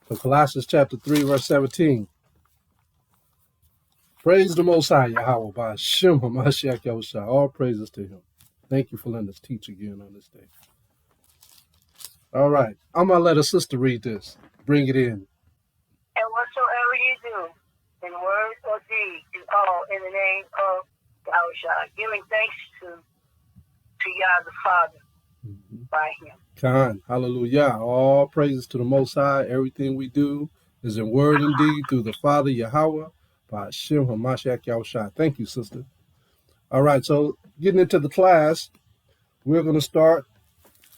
So Colossians chapter 3, verse 17. Praise the Most High, Yahweh, by Ha Ma Shayach. All praises to him. Thank you for letting us teach again on this day. All right. I'm going to let a sister read this. Bring it in. And whatsoever you do, in word or deed, do all in the name of Yahushua, giving thanks to Yah the Father by him. Khan, hallelujah. All praises to the Most High. Everything we do is in word and deed through the Father Yahweh by Ha Ma Shayach. Thank you, sister. All right, so getting into the class, we're going to start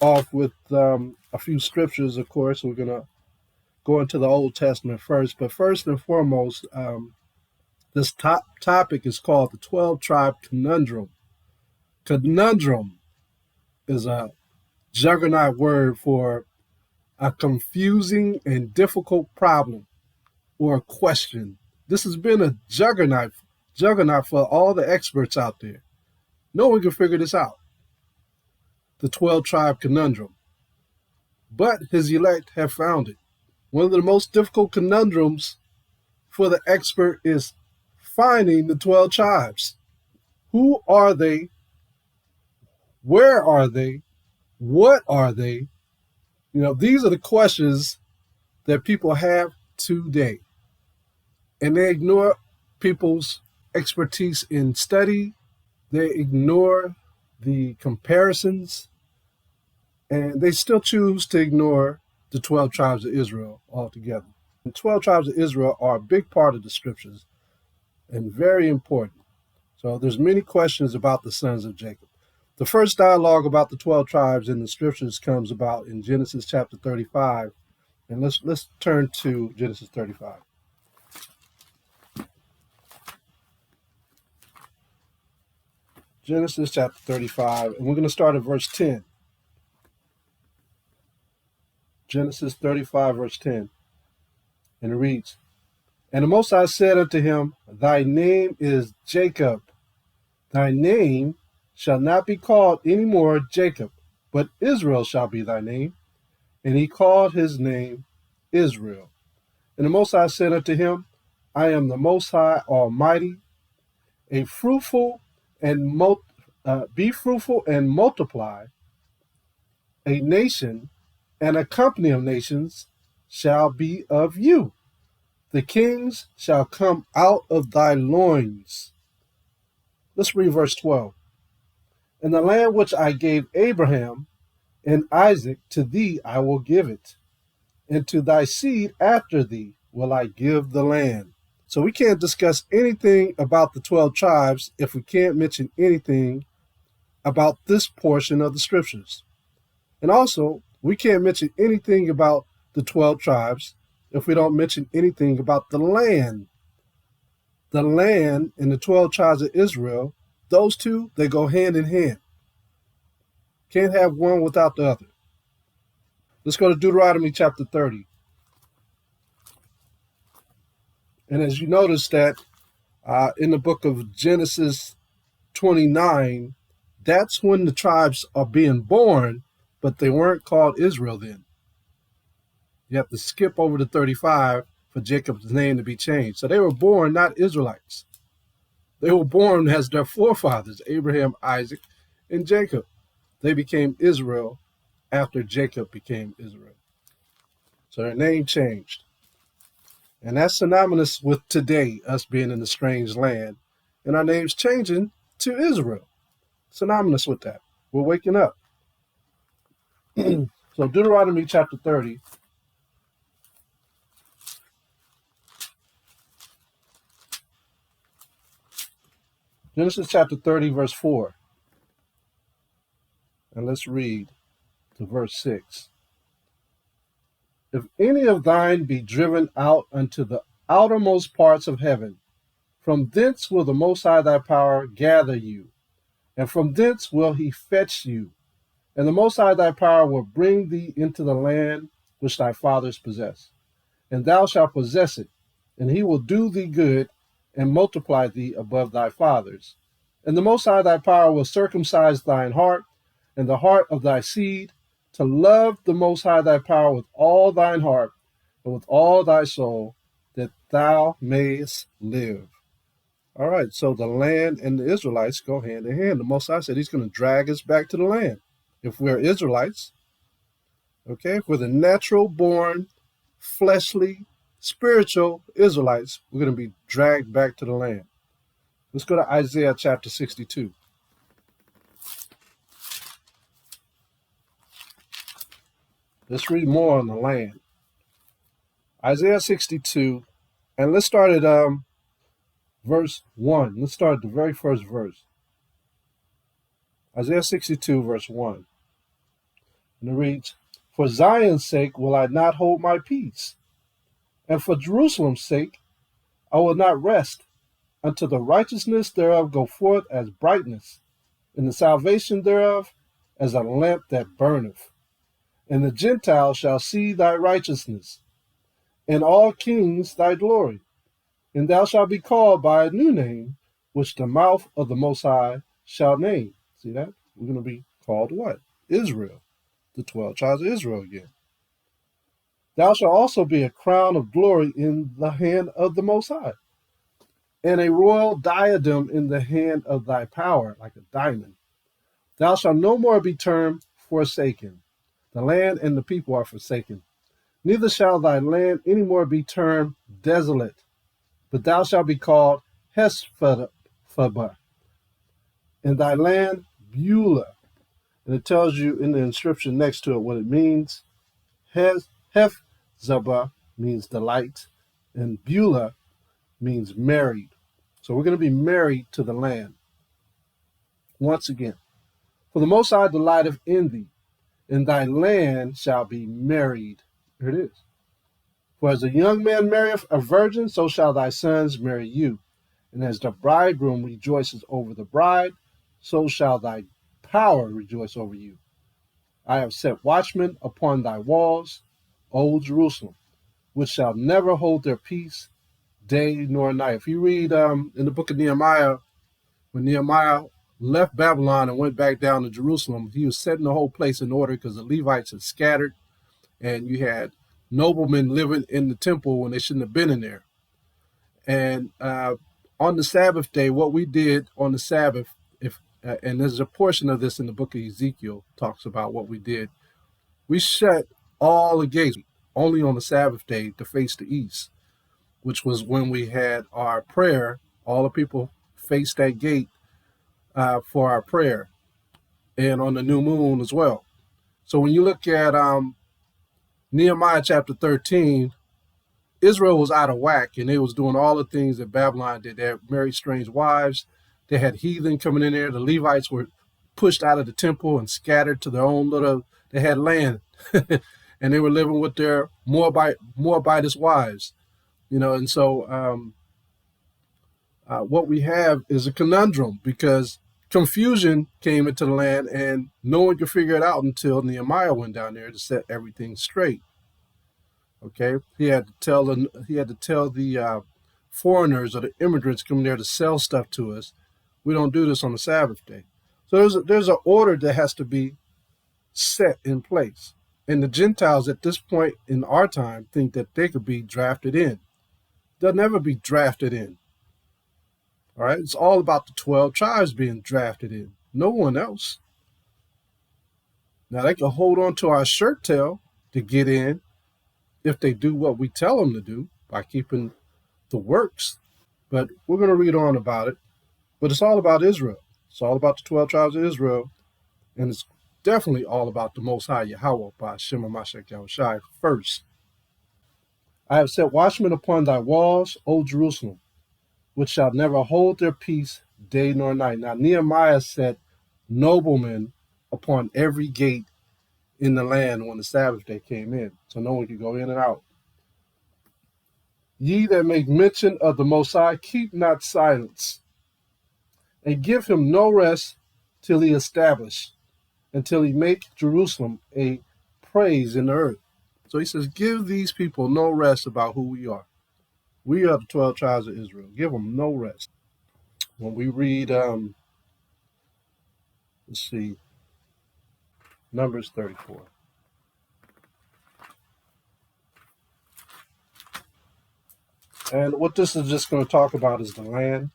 off with a few scriptures, of course. We're going to go into the Old Testament first. But first and foremost, this topic is called the 12-tribe conundrum. Conundrum is a juggernaut word for a confusing and difficult problem or a question. This has been a juggernaut for all the experts out there. No one can figure this out. The 12-tribe conundrum. But his elect have found it. One of the most difficult conundrums for the expert is finding the 12 tribes. Who are they? Where are they? What are they? These are the questions that people have today. And they ignore people's expertise in study. They ignore the comparisons. And they still choose to ignore the 12 tribes of Israel altogether. The 12 tribes of Israel are a big part of the scriptures and very important. So there's many questions about the sons of Jacob. The first dialogue about the 12 tribes in the scriptures comes about in Genesis chapter 35. And let's turn to Genesis 35. Genesis chapter 35, and we're going to start at verse 10. Genesis 35, verse 10. And it reads, And the Most High said unto him, Thy name is Jacob. Thy name shall not be called any more Jacob, but Israel shall be thy name. And he called his name Israel. And the Most High said unto him, I am the Most High Almighty. Be fruitful and multiply. A nation and a company of nations shall be of you. The kings shall come out of thy loins. Let's read verse 12. And the land which I gave Abraham and Isaac, to thee I will give it, and to thy seed after thee will I give the land. So we can't discuss anything about the 12 tribes if we can't mention anything about this portion of the scriptures. And also, we can't mention anything about the 12 tribes if we don't mention anything about the land. The land and the 12 tribes of Israel, those two, they go hand in hand. Can't have one without the other. Let's go to Deuteronomy chapter 30. And as you notice that in the book of Genesis 29, that's when the tribes are being born, but they weren't called Israel then. You have to skip over to 35 for Jacob's name to be changed. So they were born not Israelites. They were born as their forefathers, Abraham, Isaac, and Jacob. They became Israel after Jacob became Israel. So their name changed. And that's synonymous with today, us being in a strange land, and our names changing to Israel. Synonymous with that. We're waking up. So Deuteronomy chapter 30. Genesis chapter 30, verse 4. And let's read to verse 6. If any of thine be driven out unto the outermost parts of heaven, from thence will the Most High thy power gather you, and from thence will he fetch you. And the Most High thy power will bring thee into the land which thy fathers possessed. And thou shalt possess it, and he will do thee good, and multiply thee above thy fathers. And the Most High thy power will circumcise thine heart, and the heart of thy seed, to love the Most High thy power with all thine heart, but with all thy soul, that thou mayest live. All right, so the land and the Israelites go hand in hand. The Most High said he's going to drag us back to the land. If we're Israelites, okay, if we're the natural born, fleshly, spiritual Israelites, we're going to be dragged back to the land. Let's go to Isaiah chapter 62. Let's read more on the land. Isaiah 62, and let's start at verse 1. Let's start at the very first verse. Isaiah 62, verse 1. And it reads, For Zion's sake will I not hold my peace, and for Jerusalem's sake I will not rest, until the righteousness thereof go forth as brightness, and the salvation thereof as a lamp that burneth. And the Gentiles shall see thy righteousness, and all kings thy glory. And thou shalt be called by a new name, which the mouth of the Most High shall name. See that? We're going to be called what? Israel, the 12 tribes of Israel again. Thou shalt also be a crown of glory in the hand of the Most High, and a royal diadem in the hand of thy power, like a diamond. Thou shalt no more be termed forsaken. The land and the people are forsaken. Neither shall thy land any more be termed desolate, but thou shalt be called Heshphabah, and thy land Beulah. And it tells you in the inscription next to it what it means. Hephzibah means delight, and Beulah means married. So we're going to be married to the land. Once again, for the Most High delighteth in thee, and thy land shall be married. Here it is. For as a young man marrieth a virgin, so shall thy sons marry you. And as the bridegroom rejoices over the bride, so shall thy power rejoice over you. I have set watchmen upon thy walls, O Jerusalem, which shall never hold their peace day nor night. If you read in the book of Nehemiah, when Nehemiah left Babylon and went back down to Jerusalem, he was setting the whole place in order because the Levites had scattered, and you had noblemen living in the temple when they shouldn't have been in there. And on the Sabbath day, what we did on the Sabbath, and there's a portion of this in the book of Ezekiel, talks about what we did. We shut all the gates only on the Sabbath day to face the east, which was when we had our prayer. All the people faced that gate for our prayer, and on the new moon as well. So when you look at Nehemiah chapter 13, Israel was out of whack, and they was doing all the things that Babylon did. They had married strange wives. They had heathen coming in there. The Levites were pushed out of the temple and scattered to their own little, they had land, and they were living with their Moabitess wives, and so what we have is a conundrum, because confusion came into the land, and no one could figure it out until Nehemiah went down there to set everything straight. Okay, he had to tell the foreigners or the immigrants coming there to sell stuff to us, we don't do this on the Sabbath day. So there's an order that has to be set in place. And the Gentiles at this point in our time think that they could be drafted in. They'll never be drafted in. All right, it's all about the 12 tribes being drafted in, no one else. Now they can hold on to our shirt tail to get in if they do what we tell them to do by keeping the works. But we're going to read on about it. But it's all about Israel. It's all about the 12 tribes of Israel. And it's definitely all about the Most High Yahweh by Ha Ma Shayach first. I have set watchmen upon thy walls, O Jerusalem, which shall never hold their peace day nor night. Now Nehemiah set noblemen upon every gate in the land when the Sabbath day came in, so no one could go in and out. Ye that make mention of the Most High, keep not silence, and give him no rest till he establish, until he make Jerusalem a praise in the earth. So he says, give these people no rest about who we are. We are the 12 tribes of Israel. Give them no rest. When we read, let's see, Numbers 34. And what this is just going to talk about is the land.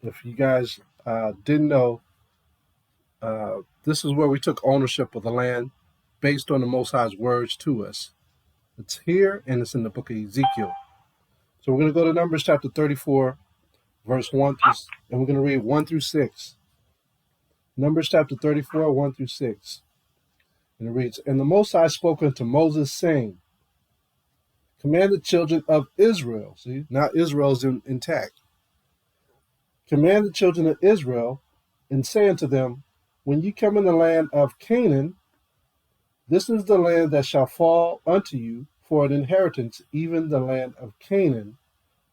If you guys didn't know, this is where we took ownership of the land based on the Most High's words to us. It's here and it's in the book of Ezekiel. So we're going to go to Numbers chapter 34, verse 1 through, and we're going to read 1 through 6. Numbers chapter 34, 1 through 6. And it reads, And the Most High spoke unto Moses, saying, Command the children of Israel. See, now Israel's intact. Command the children of Israel, and say unto them, When ye come in the land of Canaan, this is the land that shall fall unto you for an inheritance, even the land of Canaan,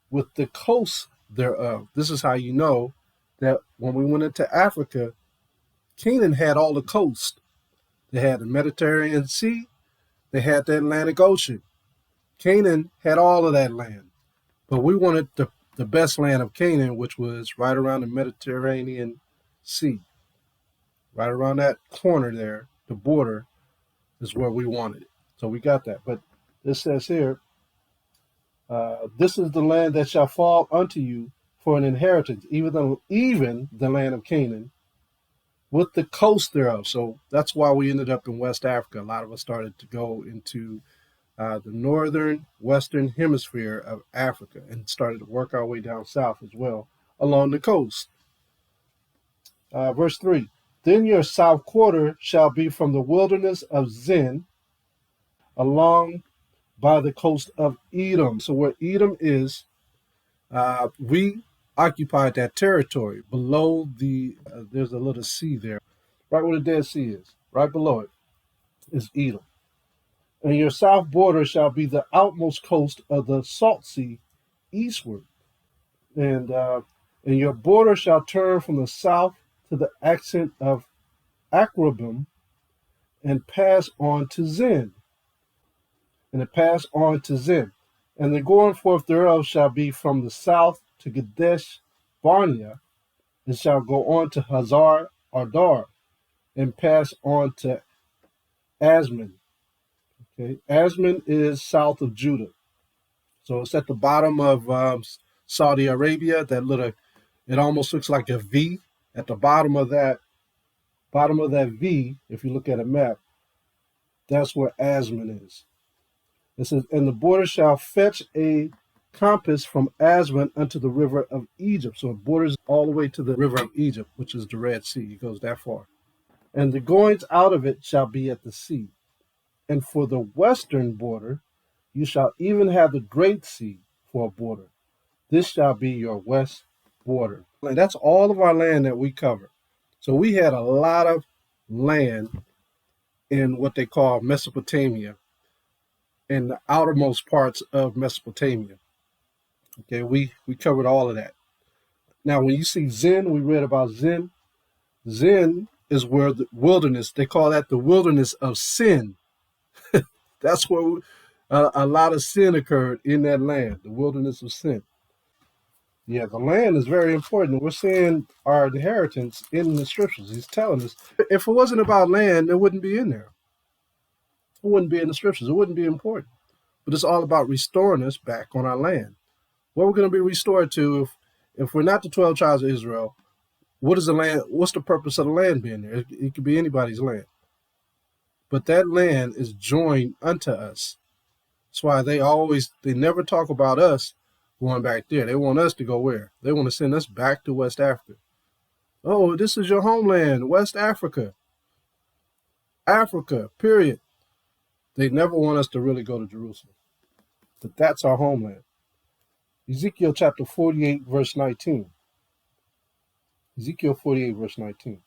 with the coasts thereof. This is how you know that when we went into Africa, Canaan had all the coast. They had the Mediterranean Sea, they had the Atlantic Ocean. Canaan had all of that land. But we wanted the best land of Canaan, which was right around the Mediterranean Sea. Right around that corner there, the border, is where we wanted it. So we got that. But it says here, this is the land that shall fall unto you for an inheritance, even the land of Canaan, with the coast thereof. So that's why we ended up in West Africa. A lot of us started to go into the northern, western hemisphere of Africa and started to work our way down south as well along the coast. Verse 3, Then your south quarter shall be from the wilderness of Zin along by the coast of Edom. So where Edom is, we occupied that territory. Below there's a little sea there, right where the Dead Sea is. Right below it is Edom. And your south border shall be the outmost coast of the Salt Sea eastward. And your border shall turn from the south to the accent of Akrabim and pass on to Zin. And it pass on to Zin. And the going forth thereof shall be from the south to Kadesh Barnea, and shall go on to Hazar Ardar, and pass on to Asman. Okay, Asman is south of Judah, so it's at the bottom of Saudi Arabia. That little, it almost looks like a V. At the bottom of that V, if you look at a map, that's where Asman is. It says, and the border shall fetch a compass from Aswan unto the river of Egypt. So it borders all the way to the river of Egypt, which is the Red Sea. It goes that far. And the goings out of it shall be at the sea. And for the western border, you shall even have the great sea for a border. This shall be your west border. And that's all of our land that we cover. So we had a lot of land in what they call Mesopotamia, in the outermost parts of Mesopotamia. Okay, we covered all of that. Now, when you see Zin, we read about Zin. Zin is where the wilderness, they call that the wilderness of sin. That's where a lot of sin occurred in that land, the wilderness of sin. Yeah, the land is very important. We're seeing our inheritance in the scriptures. He's telling us. If it wasn't about land, it wouldn't be in there. It wouldn't be in the scriptures. It wouldn't be important. But it's all about restoring us back on our land. What we're going to be restored to, if we're not the 12 tribes of Israel, what is the land? What's the purpose of the land being there? It could be anybody's land. But that land is joined unto us. That's why they never talk about us going back there. They want us to go where? They want to send us back to West Africa. Oh, this is your homeland, West Africa. Africa, period. They never want us to really go to Jerusalem. But that's our homeland. Ezekiel chapter 48, verse 19. Ezekiel 48, verse 19.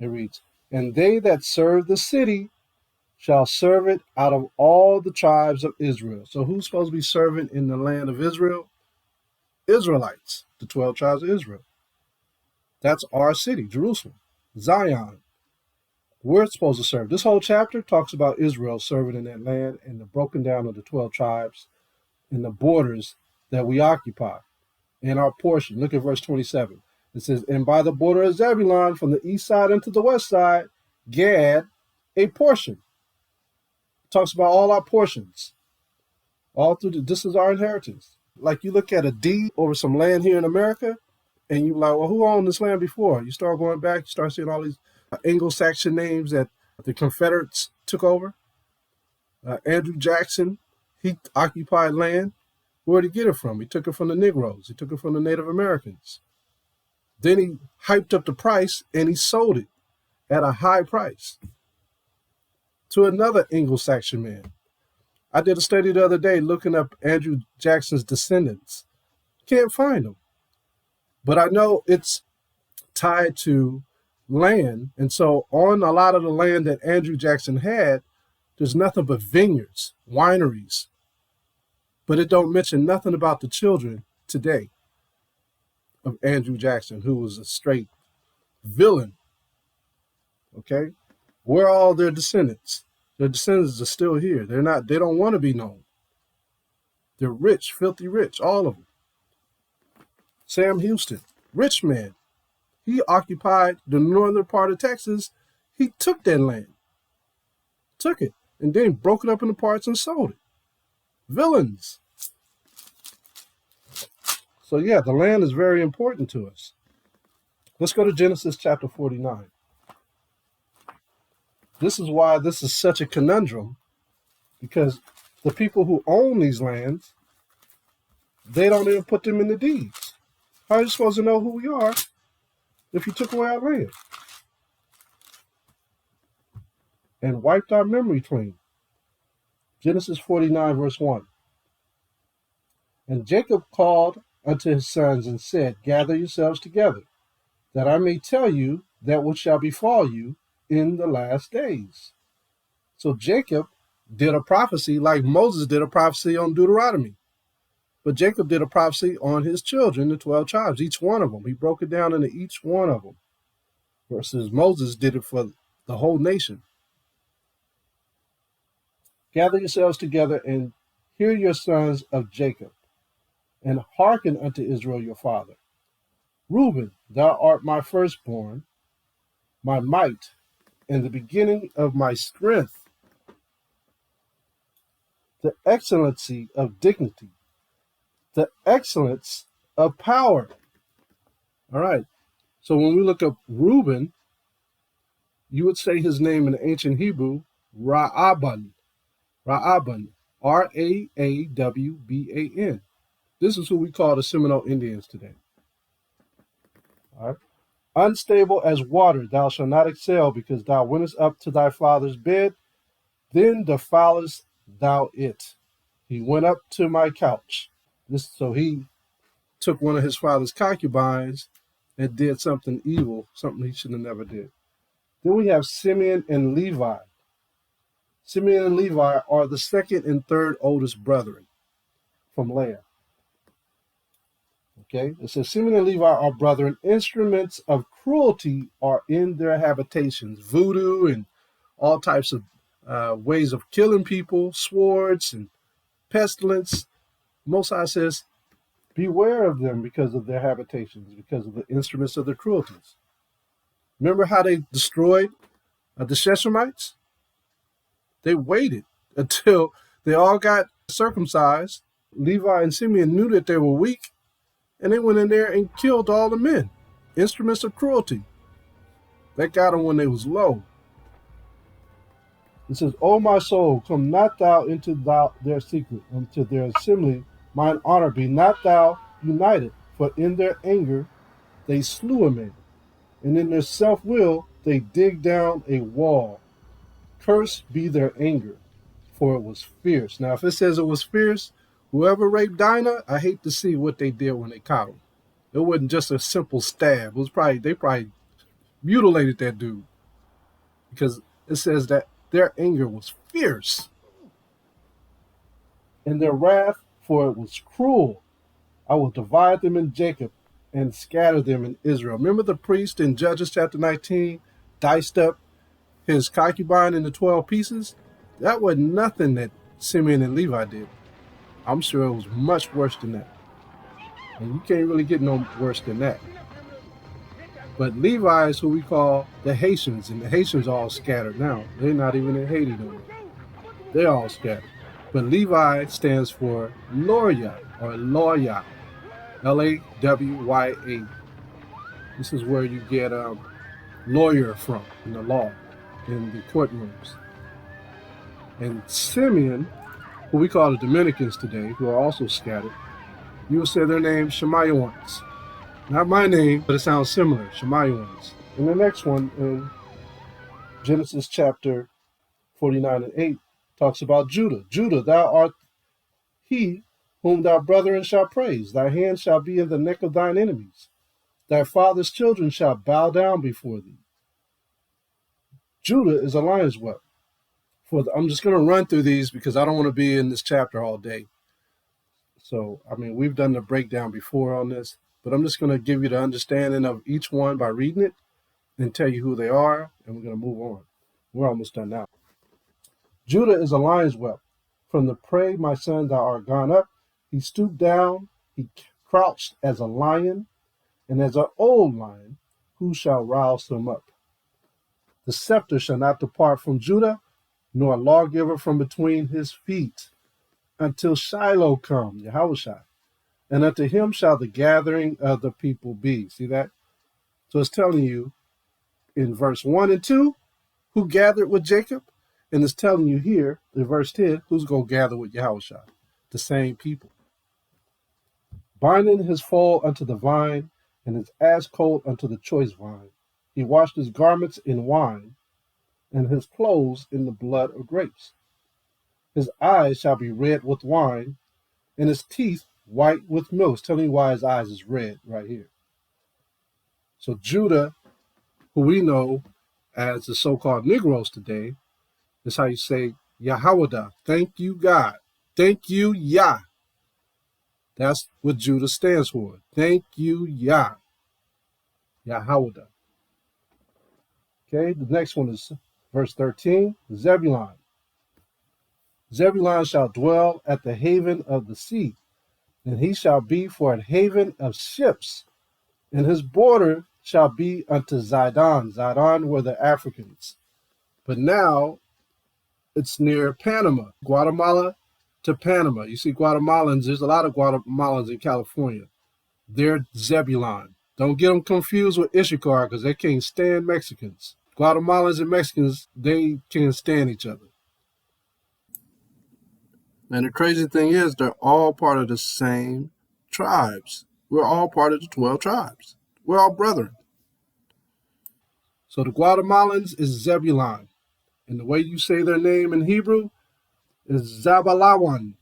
It reads, And they that serve the city shall serve it out of all the tribes of Israel. So who's supposed to be serving in the land of Israel? Israelites, the 12 tribes of Israel. That's our city, Jerusalem, Zion. We're supposed to serve. This whole chapter talks about Israel serving in that land and the broken down of the 12 tribes and the borders that we occupy in our portion. Look at verse 27. It says, And by the border of Zebulun, from the east side unto the west side, Gad, a portion. It talks about all our portions. All through this is our inheritance. Like you look at a deed over some land here in America, and you're like, well, who owned this land before? You start going back, you start seeing all these Anglo-Saxon names that the Confederates took over. Andrew Jackson, he occupied land. Where did he get it from? He took it from the Negroes. He took it from the Native Americans. Then he hyped up the price and he sold it at a high price to another Anglo-Saxon man. I did a study the other day looking up Andrew Jackson's descendants. Can't find them. But I know it's tied to land. And so on a lot of the land that Andrew Jackson had, there's nothing but vineyards, wineries. But it don't mention nothing about the children today of Andrew Jackson, who was a straight villain. Okay? Where are all their descendants? Their descendants are still here. They don't want to be known. They're rich, filthy rich, all of them. Sam Houston, rich man. He occupied the northern part of Texas. He took that land. Took it. And then broke it up into parts and sold it. Villains. So yeah, the land is very important to us. Let's go to Genesis chapter 49. This is why this is such a conundrum, because the people who own these lands, they don't even put them in the deeds. How are you supposed to know who we are if you took away our land and wiped our memory clean? Genesis 49, verse 1. And Jacob called unto his sons and said, gather yourselves together, that I may tell you that which shall befall you in the last days. So Jacob did a prophecy like Moses did a prophecy on Deuteronomy. But Jacob did a prophecy on his children, the 12 tribes, each one of them. He broke it down into each one of them. Versus Moses did it for the whole nation. Gather yourselves together and hear your sons of Jacob, and hearken unto Israel your father. Reuben, thou art my firstborn, my might, and the beginning of my strength, the excellency of dignity, the excellence of power. All right. So when we look up Reuben, you would say his name in ancient Hebrew, Ra'aban. Ra'aban. Raawban. This is who we call the Seminole Indians today. All right. Unstable as water, thou shalt not excel, because thou wentest up to thy father's bed, then defilest thou it. He went up to my couch. So he took one of his father's concubines and did something evil, something he should have never did. Then we have Simeon and Levi. Simeon and Levi are the second and third oldest brethren from Leah. Okay, it says Simeon and Levi are brethren. Instruments of cruelty are in their habitations. Voodoo and all types of ways of killing people, swords and pestilence. Most High says, beware of them because of their habitations, because of the instruments of their cruelties. Remember how they destroyed the Shechemites? They waited until they all got circumcised. Levi and Simeon knew that they were weak, and they went in there and killed all the men. Instruments of cruelty. That got them when they was low. It says, O my soul, come not thou into their secret, unto their assembly, mine honor be not thou united. For in their anger they slew a man, and in their self-will they dig down a wall. Cursed be their anger, for it was fierce. Now, if it says it was fierce, whoever raped Dinah, I hate to see what they did when they caught him. It wasn't just a simple stab. It was they probably mutilated that dude, because it says that their anger was fierce, and their wrath, for it was cruel. I will divide them in Jacob and scatter them in Israel. Remember the priest in Judges chapter 19 diced up his concubine into 12 pieces? That wasn't nothing that Simeon and Levi did. I'm sure it was much worse than that. And you can't really get no worse than that. But Levi is who we call the Haitians, and the Haitians are all scattered now. They're not even in Haiti no more. They're all scattered. But Levi stands for Lawya or Lawya, Lawya. This is where you get lawyer from in the law, in the courtrooms. And Simeon, who we call the Dominicans today, who are also scattered, you will say their name Shemayawans. Not my name, but it sounds similar, Shemayawans. And the next one in Genesis chapter 49 and 8 talks about Judah. Judah, thou art he whom thy brethren shall praise. Thy hand shall be in the neck of thine enemies. Thy father's children shall bow down before thee. Judah is a lion's whelp. I'm just going to run through these because I don't want to be in this chapter all day. So, I mean, we've done the breakdown before on this, but I'm just going to give you the understanding of each one by reading it and tell you who they are, and we're going to move on. We're almost done now. Judah is a lion's whelp. From the prey, my son, thou art gone up. He stooped down, he crouched as a lion, and as an old lion, who shall rouse him up? The scepter shall not depart from Judah, nor a lawgiver from between his feet, until Shiloh come, Yahushua, and unto him shall the gathering of the people be. See that? So it's telling you in verse 1 and 2 who gathered with Jacob, and it's telling you here in verse 10 who's going to gather with Yahushua, the same people. Binding his foal unto the vine, and his ass colt unto the choice vine. He washed his garments in wine, and his clothes in the blood of grapes. His eyes shall be red with wine, and his teeth white with milk. It's telling you why his eyes is red right here. So Judah, who we know as the so-called Negroes today, is how you say Yahweh. Thank you, God. Thank you, Yah. That's what Judah stands for. Thank you, Yah. Yahweh. Okay, the next one is verse 13. Zebulun. Zebulun shall dwell at the haven of the sea, and he shall be for a haven of ships, and his border shall be unto Zidon. Zidon were the Africans. But now it's near Panama, Guatemala to Panama. You see Guatemalans, there's a lot of Guatemalans in California. They're Zebulun. Don't get them confused with Issachar because they can't stand Mexicans. Guatemalans and Mexicans, they can't stand each other. And the crazy thing is, they're all part of the same tribes. We're all part of the 12 tribes. We're all brethren. So the Guatemalans is Zebulun. And the way you say their name in Hebrew is Zabalawan.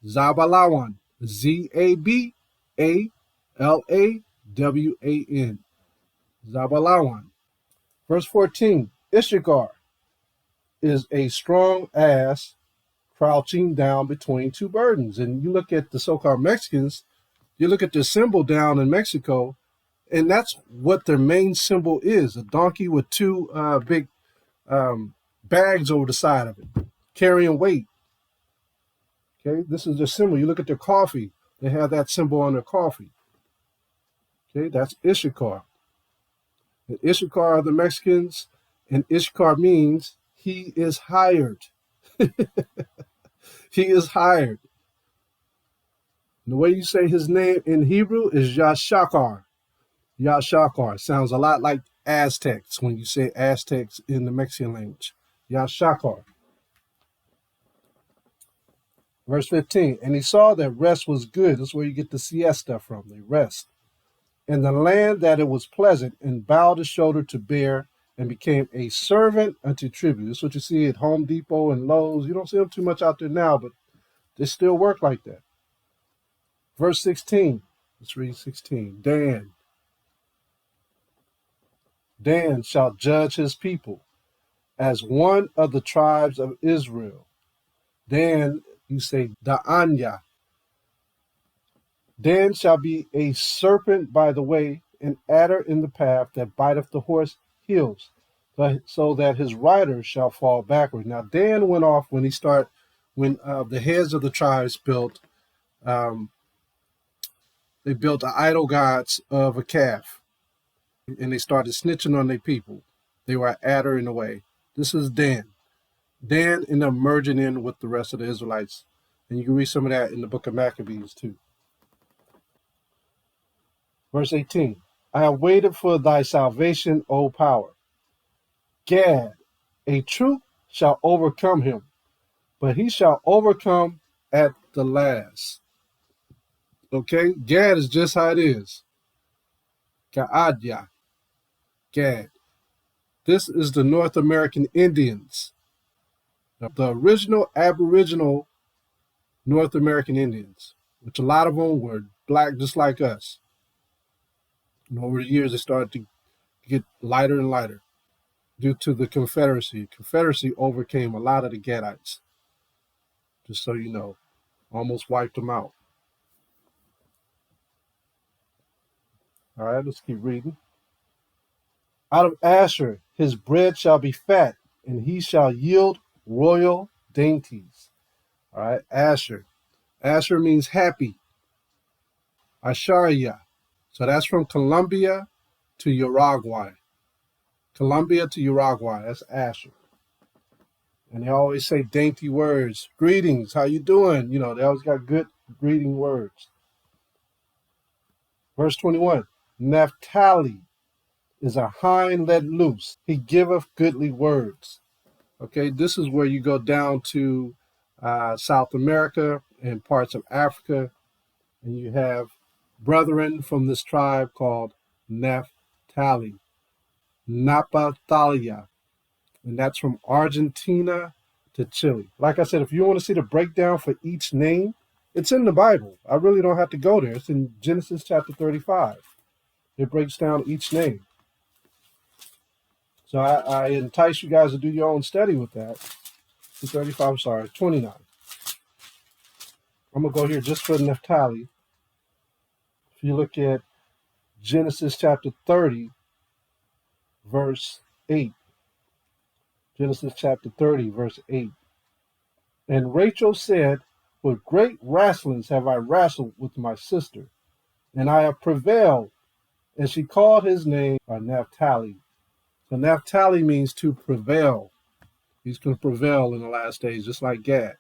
Zabalawan. Zabalawan. Zabalawan. Verse 14. Issachar is a strong ass crouching down between two burdens. And you look at the so-called Mexicans, you look at their symbol down in Mexico, and that's what their main symbol is, a donkey with two big bags over the side of it, carrying weight. Okay, this is their symbol. You look at their coffee, they have that symbol on their coffee. Okay, that's Issachar. The Issachar are the Mexicans, and Issachar means he is hired. He is hired. And the way you say his name in Hebrew is Yashakar. Yashakar sounds a lot like Aztecs when you say Aztecs in the Mexican language. Yashakar. Verse 15, and he saw that rest was good. That's where you get the siesta from, they rest. And the land that it was pleasant, and bowed his shoulder to bear, and became a servant unto tribute. That's what you see at Home Depot and Lowe's. You don't see them too much out there now, but they still work like that. Verse 16, let's read 16. Dan shall judge his people as one of the tribes of Israel. Dan, you say Da'anya. Dan shall be a serpent by the way, an adder in the path that biteth the horse heels, so that his rider shall fall backward. Now Dan went off when the heads of the tribes built, they built the idol gods of a calf, and they started snitching on their people. They were an adder in the way. This is Dan. Dan ended up merging in with the rest of the Israelites And you can read some of that in the book of Maccabees too. Verse 18. I have waited for thy salvation, O power. Gad, a truth shall overcome him, but he shall overcome at the last. Okay? Gad is just how it is. Ga'adya. Gad. This is the North American Indians. The original Aboriginal North American Indians, which a lot of them were black just like us. And over the years, they started to get lighter and lighter due to the Confederacy. Confederacy overcame a lot of the Gadites, just so you know, almost wiped them out. All right, let's keep reading. Out of Asher his bread shall be fat, and he shall yield royal dainties. All right, Asher. Asher means happy. Asharia. So that's from Colombia to Uruguay. Colombia to Uruguay. That's Asher. And they always say dainty words. Greetings. How you doing? You know, they always got good greeting words. Verse 21. Naphtali is a hind let loose. He giveth goodly words. Okay, this is where you go down to South America and parts of Africa, and you have brethren from this tribe called Naphtali, Naphthalia, and that's from Argentina to Chile. Like I said, if you want to see the breakdown for each name, it's in the Bible. I really don't have to go there. It's in Genesis chapter 35. It breaks down each name. So I entice you guys to do your own study with that. 35, I'm sorry, 29. I'm going to go here just for Naphtali. If you look at Genesis chapter 30, verse 8. Genesis chapter 30, verse 8. And Rachel said, with great wrestlings have I wrestled with my sister, and I have prevailed. And she called his name Naphtali. So Naphtali means to prevail. He's going to prevail in the last days, just like Gad.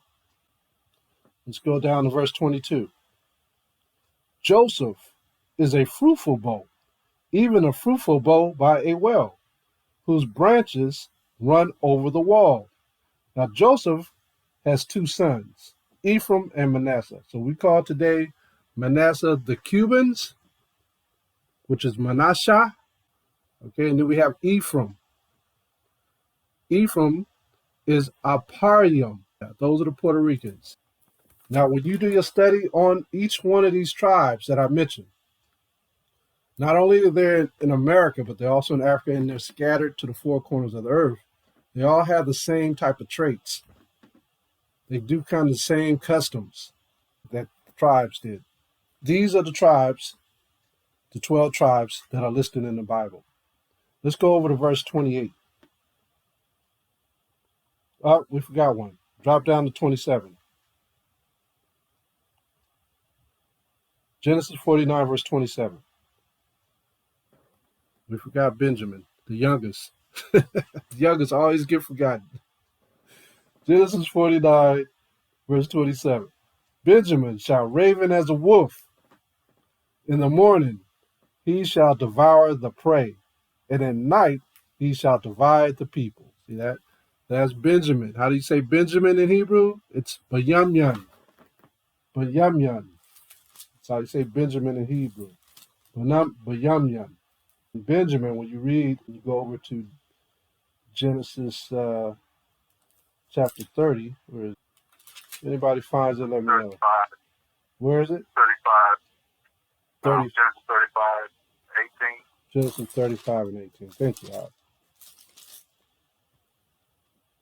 Let's go down to verse 22. Joseph is a fruitful bow, even a fruitful bow by a well, whose branches run over the wall. Now Joseph has two sons, Ephraim and Mannasah. So we call today Mannasah the Cubans, which is Mannasah. Okay, and then we have Ephraim. Ephraim is Aparium. Those are the Puerto Ricans. Now, when you do your study on each one of these tribes that I mentioned, not only are they in America, but they're also in Africa, and they're scattered to the four corners of the earth. They all have the same type of traits. They do kind of the same customs that the tribes did. These are the tribes, the 12 tribes that are listed in the Bible. Let's go over to verse 28. Oh, we forgot one. Drop down to 27. Genesis 49, verse 27. We forgot Benjamin, the youngest. The youngest always get forgotten. Genesis 49, verse 27. Benjamin shall raven as a wolf. In the morning he shall devour the prey, and at night he shall divide the people. See that? That's Benjamin. How do you say Benjamin in Hebrew? It's Bayamyan. Bayamyan. That's how you say Benjamin in Hebrew. Bayamyan. Benjamin, when you read, you go over to Genesis chapter 30. Where is it? Anybody finds it, let me know. 35. Where is it? 35. Genesis 35, 18. Genesis 35 and 18. Thank you, Al.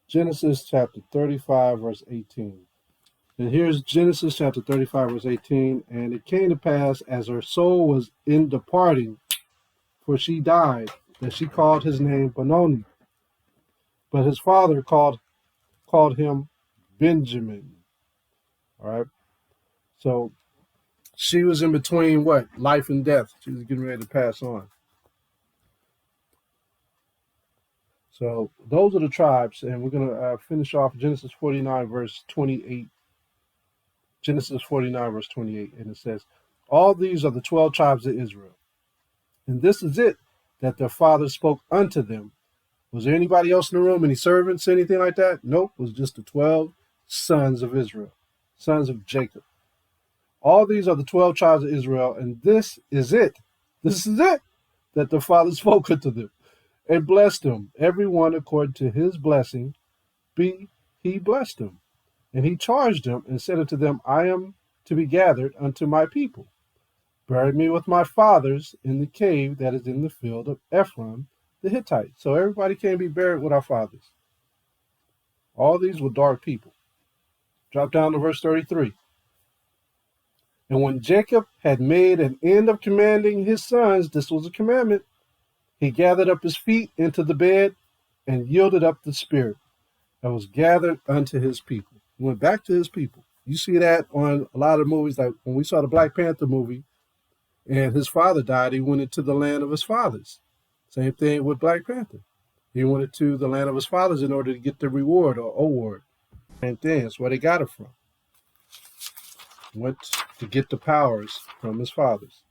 Genesis chapter 35, verse 18. And here's Genesis chapter 35, verse 18. And it came to pass, as her soul was in departing, for she died, that she called his name Benoni. But his father called him Benjamin. All right. So she was in between what? Life and death. She was getting ready to pass on. So those are the tribes. And we're going to finish off Genesis 49, verse 28 Genesis 49, verse 28, and it says, all these are the 12 tribes of Israel. And this is it that their father spoke unto them. Was there anybody else in the room, any servants, anything like that? Nope, it was just the 12 sons of Israel, sons of Jacob. All these are the 12 tribes of Israel, and this is it. This is it that the father spoke unto them and blessed them, every one according to his blessing. He blessed them. And he charged them and said unto them, I am to be gathered unto my people. Bury me with my fathers in the cave that is in the field of Ephraim the Hittite. So everybody can't be buried with our fathers. All these were dark people. Drop down to verse 33. And when Jacob had made an end of commanding his sons, this was a commandment, he gathered up his feet into the bed and yielded up the spirit and was gathered unto his people. He went back to his people. You see that on a lot of movies, like when we saw the Black Panther movie and his father died, he went into the land of his fathers. Same thing with Black Panther. He went into the land of his fathers in order to get the reward or award. Same thing, that's where they got it from. Went to get the powers from his fathers.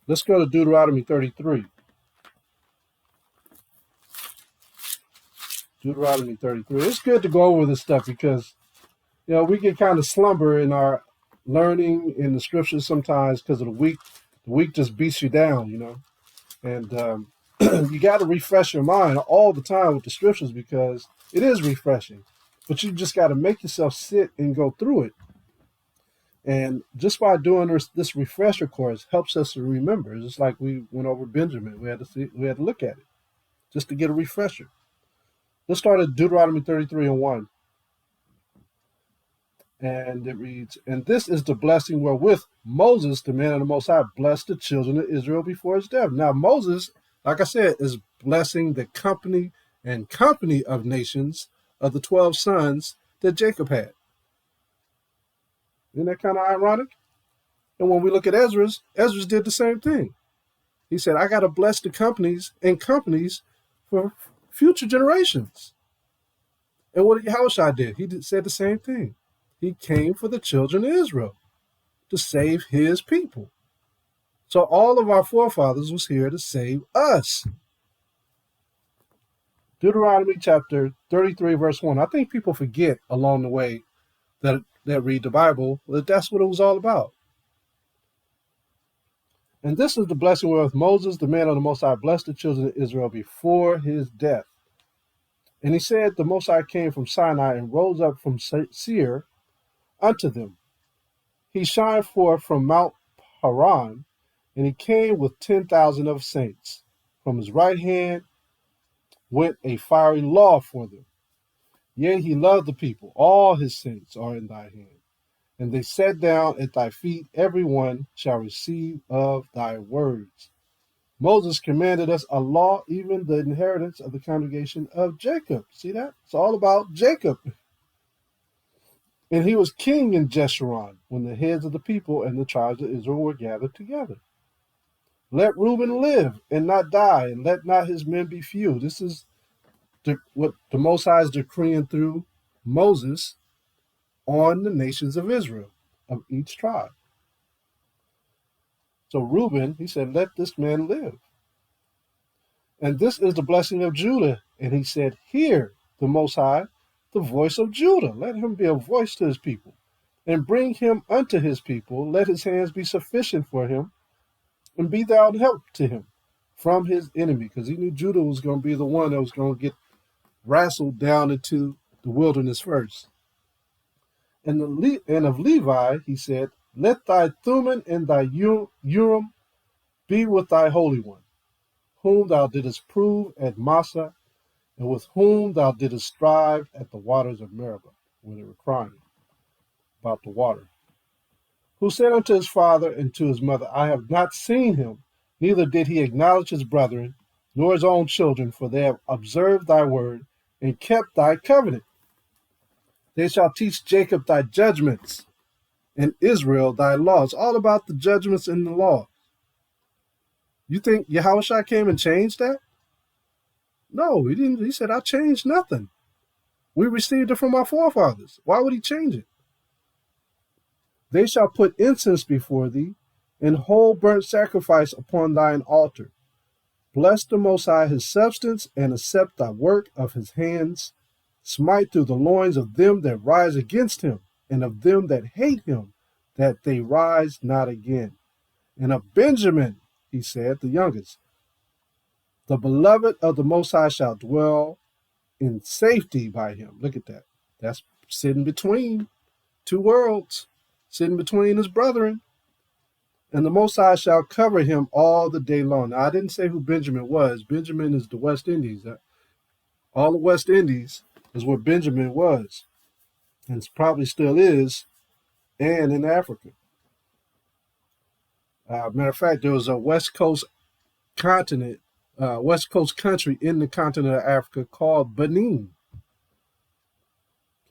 Let's go to Deuteronomy 33. Deuteronomy 33. It's good to go over this stuff because, we get kind of slumber in our learning in the scriptures sometimes because of the week. The week just beats you down, And you got to refresh your mind all the time with the scriptures because it is refreshing. But you just got to make yourself sit and go through it. And just by doing this refresher course helps us to remember. It's just like we went over Benjamin. We had to look at it just to get a refresher. Let's start at Deuteronomy 33 and 1. And it reads, and this is the blessing wherewith Moses, the man of the Most High, blessed the children of Israel before his death. Now, Moses, like I said, is blessing the company of nations of the 12 sons that Jacob had. Isn't that kind of ironic? And when we look at Ezra did the same thing. He said, I got to bless the companies for future generations. And what Yahushua did, said the same thing. He came for the children of Israel to save his people. So all of our forefathers was here to save us. Deuteronomy chapter 33, verse 1. I think people forget along the way that read the Bible that that's what it was all about. And this is the blessing wherewith Moses, the man of the Most High, blessed the children of Israel before his death. And he said, the Most High came from Sinai and rose up from Seir unto them. He shined forth from Mount Paran, and he came with 10,000 of saints. From his right hand went a fiery law for them. Yea, he loved the people. All his saints are in thy hand. And they sat down at thy feet. Every one shall receive of thy words. Moses commanded us a law, even the inheritance of the congregation of Jacob. See that? It's all about Jacob. And he was king in Jeshurun when the heads of the people and the tribes of Israel were gathered together. Let Reuben live and not die, and let not his men be few. This is what the Most High is decreeing through Moses on the nations of Israel, of each tribe. So Reuben, he said, let this man live. And this is the blessing of Judah. And he said, hear the Most High, the voice of Judah. Let him be a voice to his people. And bring him unto his people. Let his hands be sufficient for him. And be thou help to him from his enemy. Because he knew Judah was going to be the one that was going to get wrestled down into the wilderness first. And of Levi, he said, let thy Thummim and thy Urim be with thy Holy One, whom thou didst prove at Mannasah, and with whom thou didst strive at the waters of Meribah, when they were crying about the water. Who said unto his father and to his mother, I have not seen him, neither did he acknowledge his brethren, nor his own children, for they have observed thy word, and kept thy covenant. They shall teach Jacob thy judgments, and Israel thy laws. All about the judgments and the law. You think Yahushua came and changed that? No, he didn't. He said, I changed nothing. We received it from our forefathers. Why would he change it? They shall put incense before thee, and whole burnt sacrifice upon thine altar. Bless the Most High his substance, and accept thy work of his hands. Smite through the loins of them that rise against him, and of them that hate him, that they rise not again. And of Benjamin, he said, the youngest, the beloved of the Most High shall dwell in safety by him. Look at that. That's sitting between two worlds, sitting between his brethren. And the Most High shall cover him all the day long. Now, I didn't say who Benjamin was. Benjamin is the West Indies. All the West Indies is where Benjamin was, and probably still is, and in Africa. Matter of fact, there was a West Coast continent, West Coast country in the continent of Africa called Benin.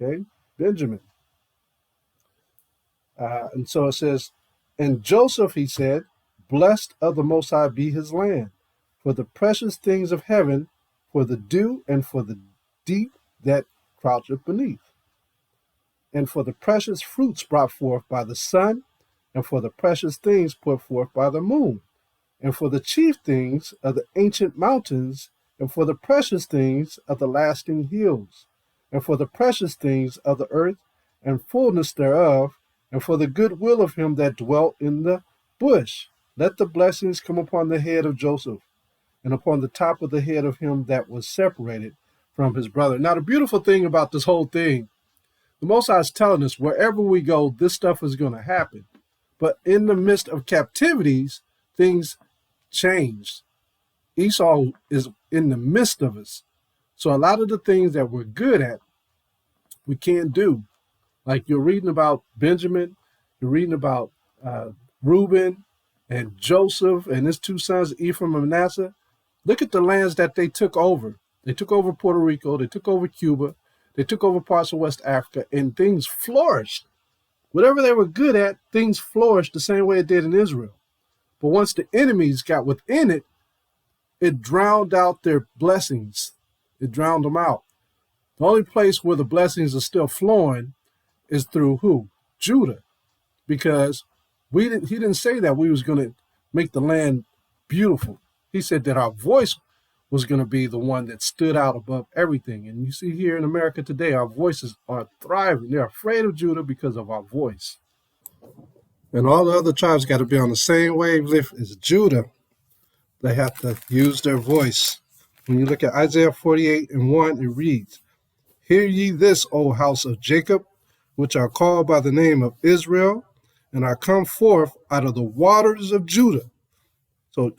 Okay, Benjamin. And so it says, and Joseph, he said, blessed of the Most High be his land, for the precious things of heaven, for the dew and for the deep that croucheth beneath, and for the precious fruits brought forth by the sun, and for the precious things put forth by the moon, and for the chief things of the ancient mountains, and for the precious things of the lasting hills, and for the precious things of the earth, and fullness thereof, and for the good will of him that dwelt in the bush. Let the blessings come upon the head of Joseph, and upon the top of the head of him that was separated from his brother. Now, the beautiful thing about this whole thing, the Most High is telling us wherever we go, this stuff is going to happen. But in the midst of captivities, things changed. Esau is in the midst of us. So a lot of the things that we're good at, we can't do. Like you're reading about Benjamin, you're reading about Reuban and Joseph and his two sons, Ephraim and Mannasah. Look at the lands that they took over. They took over Puerto Rico, they took over Cuba, they took over parts of West Africa, and things flourished. Whatever they were good at, things flourished the same way it did in Israel. But once the enemies got within it, it drowned out their blessings. It drowned them out. The only place where the blessings are still flowing is through who? Judah. Because he didn't say that we was going to make the land beautiful. He said that our voice was going to be the one that stood out above everything. And you see here in America today, our voices are thriving. They're afraid of Judah because of our voice. And all the other tribes got to be on the same wavelength as Judah. They have to use their voice. When you look at Isaiah 48:1, it reads, hear ye this, O house of Jacob, which are called by the name of Israel, and are come forth out of the waters of Judah. So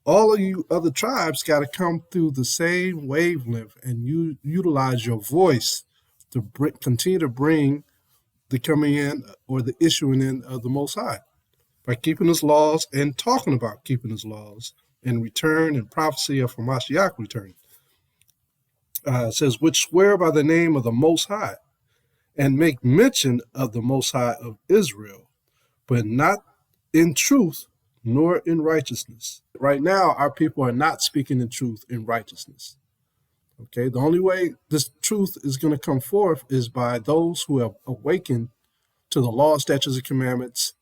all of you other tribes got to come through the same wavelength, and you utilize your voice to continue to bring the coming in or the issuing in of the Most High by keeping his laws and talking about keeping his laws and return and prophecy of Ha Ma Shayach return. It says, which swear by the name of the Most High and make mention of the Most High of Israel, but not in truth nor in righteousness. Right now, our people are not speaking in truth and righteousness. Okay, the only way this truth is going to come forth is by those who have awakened to the law, statutes, and commandments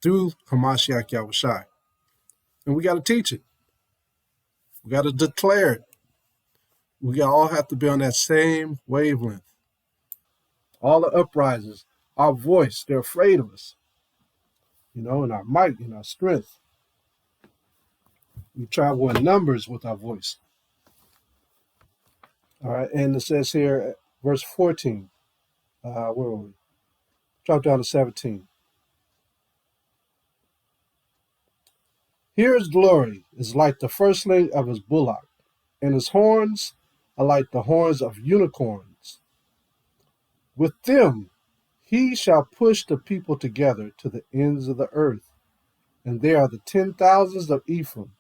through Ha Ma Shayach Yahushai. And we got to teach it. We got to declare it. We all have to be on that same wavelength. All the uprisers, our voice, they're afraid of us. And our might and our strength. We travel in numbers with our voice. All right, and it says here, verse 14. Where were we? Drop down to 17. Here his glory is like the firstling of his bullock, and his horns are like the horns of unicorns. With them he shall push the people together to the ends of the earth. And they are the 10,000s of Ephraim,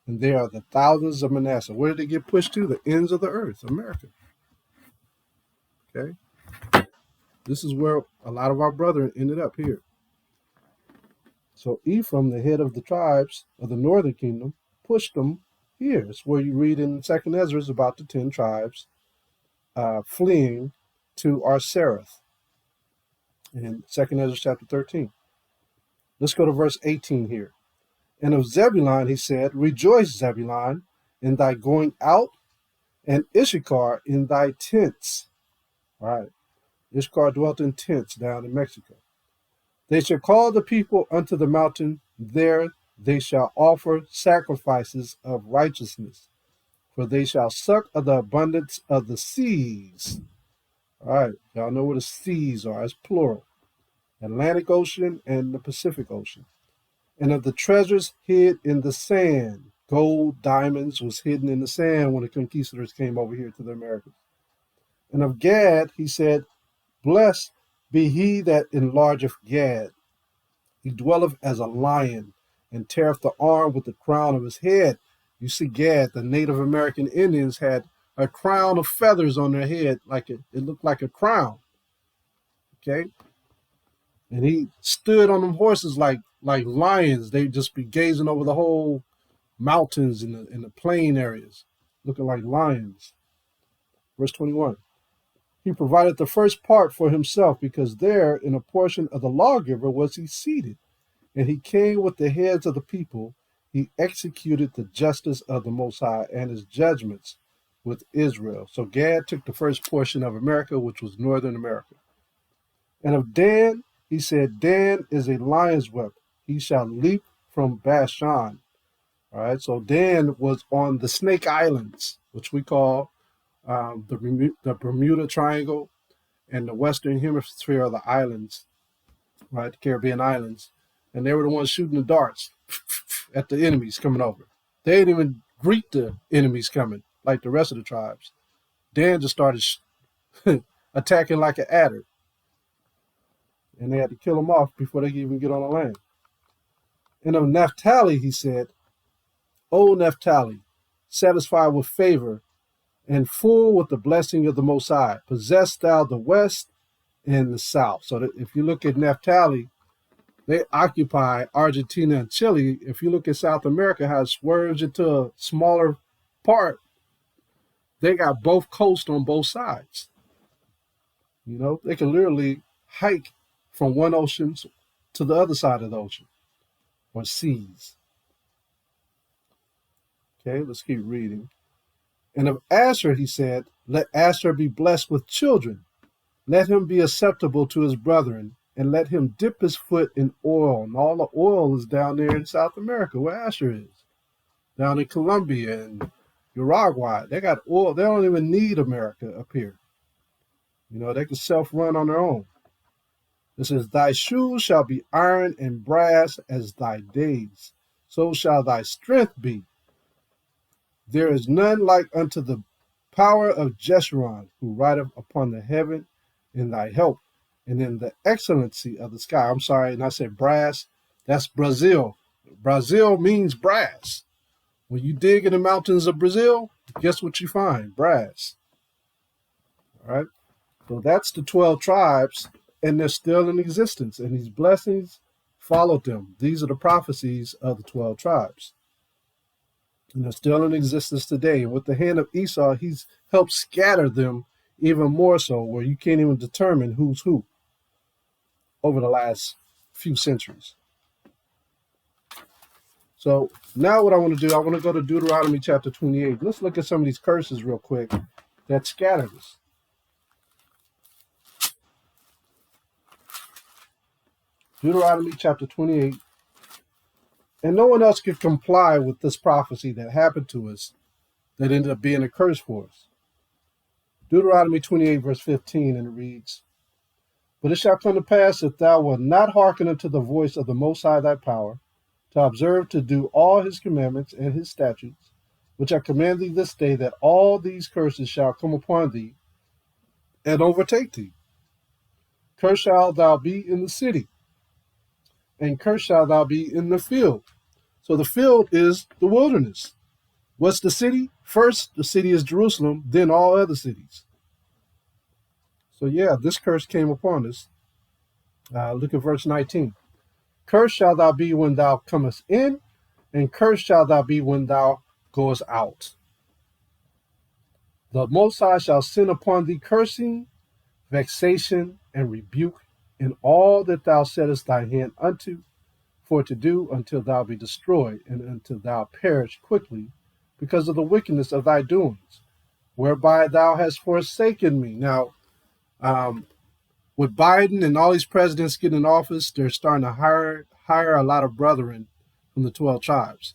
and they are the thousands of Mannasah. Where did they get pushed to? The ends of the earth, America. Okay? This is where a lot of our brethren ended up here. So Ephraim, the head of the tribes of the northern kingdom, pushed them here. It's where you read in 2nd Ezra about the 10 tribes fleeing to Arsareth. in 2nd Ezra chapter 13. Let's go to verse 18 here. And of Zebulun he said, Rejoice, Zebulun, in thy going out, and Issachar in thy tents. All right. Issachar dwelt in tents down in Mexico. They shall call the people unto the mountain. There they shall offer sacrifices of righteousness, for they shall suck of the abundance of the seas. All right. Y'all know what the seas are. It's plural. Atlantic Ocean and the Pacific Ocean. And of the treasures hid in the sand. Gold, diamonds was hidden in the sand when the conquistadors came over here to the Americas. And of Gad, he said, Blessed be he that enlargeth Gad. He dwelleth as a lion, and teareth the arm with the crown of his head. You see, Gad, the Native American Indians had a crown of feathers on their head, like it looked like a crown. Okay? And he stood on them horses like lions. They'd just be gazing over the whole mountains in the plain areas, looking like lions. Verse 21. He provided the first part for himself, because there in a portion of the lawgiver was he seated. And he came with the heads of the people. He executed the justice of the Most High and his judgments with Israel. So Gad took the first portion of America, which was northern America. And of Dan, he said, Dan is a lion's whelp. He shall leap from Bashan. All right, so Dan was on the Snake Islands, which we call the Bermuda Triangle and the Western Hemisphere of the islands, right, the Caribbean islands. And they were the ones shooting the darts at the enemies coming over. They didn't even greet the enemies coming like the rest of the tribes. Dan just started attacking like an adder. And they had to kill them off before they could even get on the land. And of Naphtali, he said, O Naphtali, satisfied with favor and full with the blessing of the Most High, possess thou the west and the south. So that if you look at Naphtali, they occupy Argentina and Chile. If you look at South America, how it swerves into a smaller part, they got both coasts on both sides. You know, they can literally hike from one ocean to the other side of the ocean, or seas. Okay, let's keep reading. And of Asher, he said, let Asher be blessed with children. Let him be acceptable to his brethren, and let him dip his foot in oil. And all the oil is down there in South America, where Asher is. Down in Colombia and Uruguay. They got oil. They don't even need America up here. You know, they can self-run on their own. It says, thy shoes shall be iron and brass as thy days. So shall thy strength be. There is none like unto the power of Jeshurun, who rideth upon the heaven in thy help, and in the excellency of the sky. I'm sorry, and I said brass. That's Brazil. Brazil means brass. When you dig in the mountains of Brazil, guess what you find? Brass. All right? So that's the 12 tribes, and they're still in existence, and these blessings followed them. These are the prophecies of the 12 tribes. And they're still in existence today. And with the hand of Esau, he's helped scatter them even more so, where you can't even determine who's who over the last few centuries. So now what I want to do, I want to go to Deuteronomy chapter 28. Let's look at some of these curses real quick that scattered us. Deuteronomy chapter 28. And no one else could comply with this prophecy that happened to us that ended up being a curse for us. Deuteronomy 28, verse 15, and it reads, But it shall come to pass, if thou wilt not hearken unto the voice of the Most High thy power, to observe to do all his commandments and his statutes, which I command thee this day, that all these curses shall come upon thee and overtake thee. Cursed shalt thou be in the city, and cursed shalt thou be in the field. So the field is the wilderness. What's the city? First, the city is Jerusalem, then all other cities. So yeah, this curse came upon us. Look at verse 19. Cursed shalt thou be when thou comest in, and cursed shalt thou be when thou goest out. The Most High shall send upon thee cursing, vexation, and rebuke in all that thou settest thy hand unto, for to do until thou be destroyed, and until thou perish quickly, because of the wickedness of thy doings, whereby thou hast forsaken me. Now, with Biden and all these presidents getting in office, they're starting to hire a lot of brethren from the 12 tribes.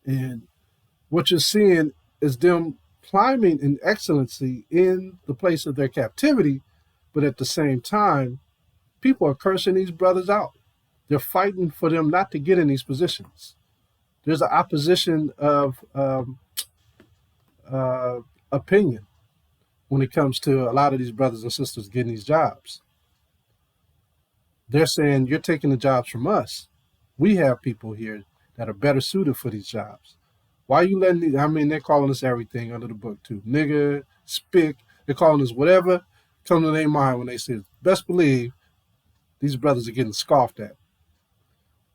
And what you're seeing is them climbing in excellency in the place of their captivity, but at the same time, people are cursing these brothers out. They're fighting for them not to get in these positions. There's an opposition of opinion when it comes to a lot of these brothers and sisters getting these jobs. They're saying, you're taking the jobs from us. We have people here that are better suited for these jobs. Why are you letting these? I mean, they're calling us everything under the book too. Nigger, spick, they're calling us whatever comes to their mind when they say it. Best believe these brothers are getting scoffed at.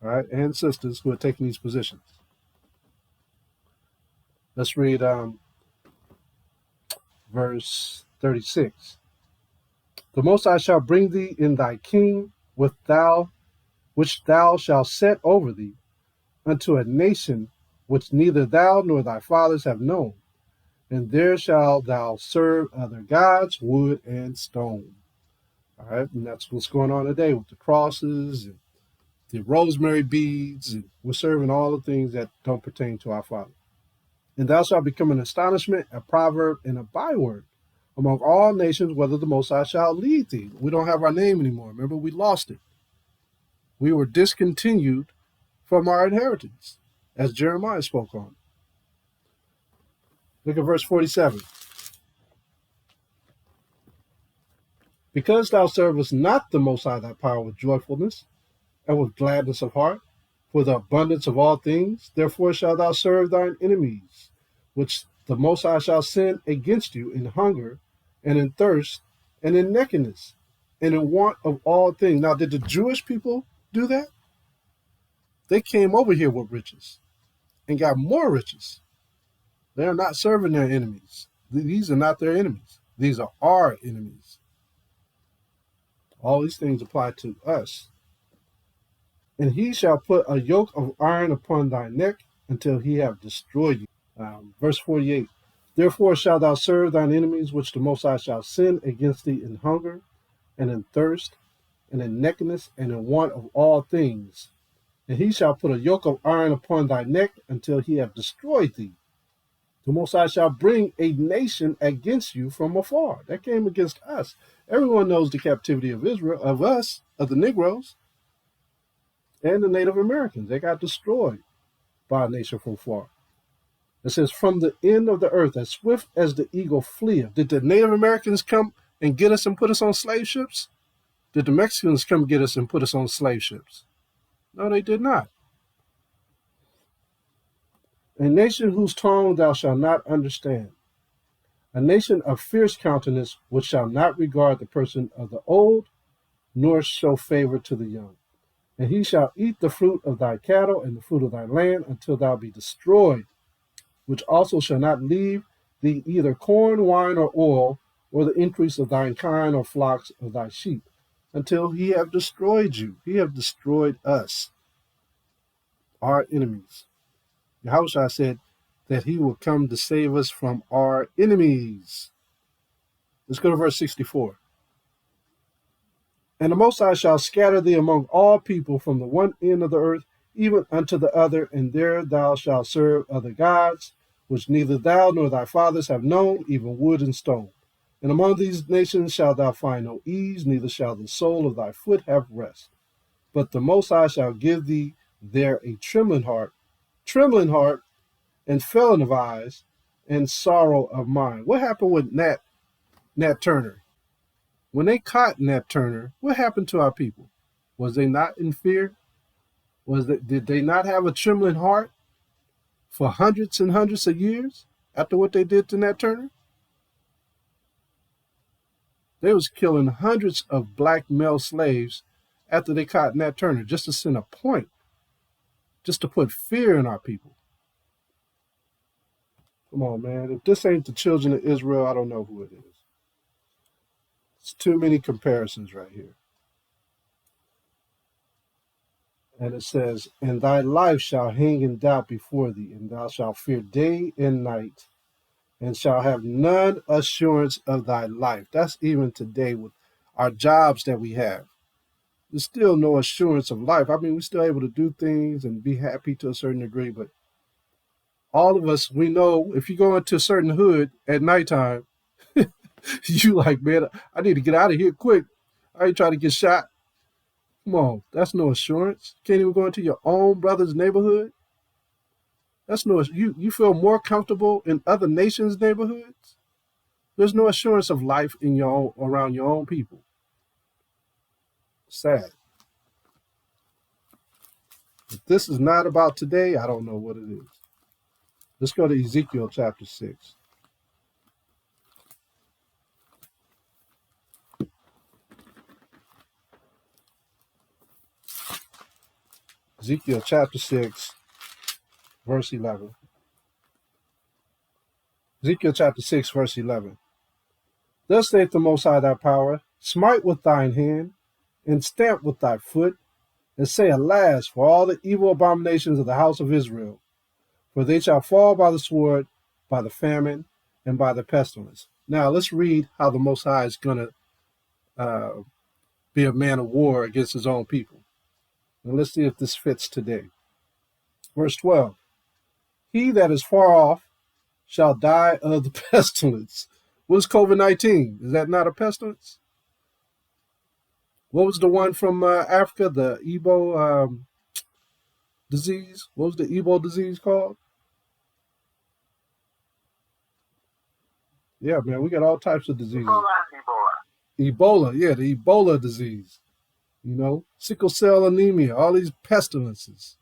All right, and sisters who are taking these positions. Let's read verse 36. The Most High shall bring thee in thy king which thou shalt set over thee, unto a nation which neither thou nor thy fathers have known, and there shalt thou serve other gods, wood and stone. All right, and that's what's going on today with the crosses and the rosemary beads, and we're serving all the things that don't pertain to our Father. And thou shalt become an astonishment, a proverb, and a byword among all nations, whether the Most High shall lead thee. We don't have our name anymore. Remember, we lost it. We were discontinued from our inheritance, as Jeremiah spoke on. Look at verse 47. Because thou servest not the Most High thy power with joyfulness and with gladness of heart, for the abundance of all things, therefore shalt thou serve thine enemies, which the Most High shall send against you in hunger and in thirst and in nakedness and in want of all things. Now, did the Jewish people do that? They came over here with riches and got more riches. They are not serving their enemies. These are not their enemies. These are our enemies. All these things apply to us. And he shall put a yoke of iron upon thy neck until he have destroyed you. Verse 48. Therefore shalt thou serve thine enemies, which the Most High shall send against thee in hunger and in thirst and in nakedness and in want of all things. And he shall put a yoke of iron upon thy neck until he have destroyed thee. The Most High shall bring a nation against you from afar. That came against us. Everyone knows the captivity of Israel, of us, of the Negroes, and the Native Americans. They got destroyed by a nation from far. It says, from the end of the earth, as swift as the eagle fleeth. Did the Native Americans come and get us and put us on slave ships? Did the Mexicans come get us and put us on slave ships? No, they did not. A nation whose tongue thou shalt not understand. A nation of fierce countenance, which shall not regard the person of the old, nor show favor to the young. And he shall eat the fruit of thy cattle and the fruit of thy land until thou be destroyed, which also shall not leave thee either corn, wine, or oil, or the increase of thine kine or flocks of thy sheep, until he have destroyed you. He have destroyed us, our enemies. Yahushua said that he will come to save us from our enemies. Let's go to verse 64. And the Most High shall scatter thee among all people from the one end of the earth even unto the other, and there thou shalt serve other gods, which neither thou nor thy fathers have known, even wood and stone. And among these nations shalt thou find no ease, neither shall the sole of thy foot have rest. But the Most High shall give thee there a trembling heart, and felon of eyes, and sorrow of mind. What happened with Nat Turner? When they caught Nat Turner, what happened to our people? Was they not in fear? Did they not have a trembling heart for hundreds and hundreds of years after what they did to Nat Turner? They was killing hundreds of black male slaves after they caught Nat Turner, just to send a point, just to put fear in our people. Come on, man. If this ain't the children of Israel, I don't know who it is. It's too many comparisons right here. And it says, and thy life shall hang in doubt before thee, and thou shalt fear day and night, and shall have none assurance of thy life. That's even today with our jobs that we have. There's still no assurance of life. I mean, we're still able to do things and be happy to a certain degree, but all of us, we know if you go into a certain hood at nighttime, you like, man, I need to get out of here quick. I ain't trying to get shot. Come on, that's no assurance. Can't even go into your own brother's neighborhood. That's no, you feel more comfortable in other nations' neighborhoods. There's no assurance of life in your own, around your own people. Sad. If this is not about today, I don't know what it is. Let's go to Ezekiel chapter 6. Ezekiel chapter 6, verse 11. Ezekiel chapter 6, verse 11. Thus saith the Most High thy power, smite with thine hand, and stamp with thy foot, and say, alas, for all the evil abominations of the house of Israel, for they shall fall by the sword, by the famine, and by the pestilence. Now let's read how the Most High is going to be a man of war against his own people. And let's see if this fits today. Verse 12. He that is far off shall die of the pestilence. What is COVID-19? Is that not a pestilence? What was the one from Africa, the Ebo disease? What was the Ebo disease called? Yeah, man, we got all types of diseases. Ebola, yeah, the Ebola disease. You know, sickle cell anemia, all these pestilences.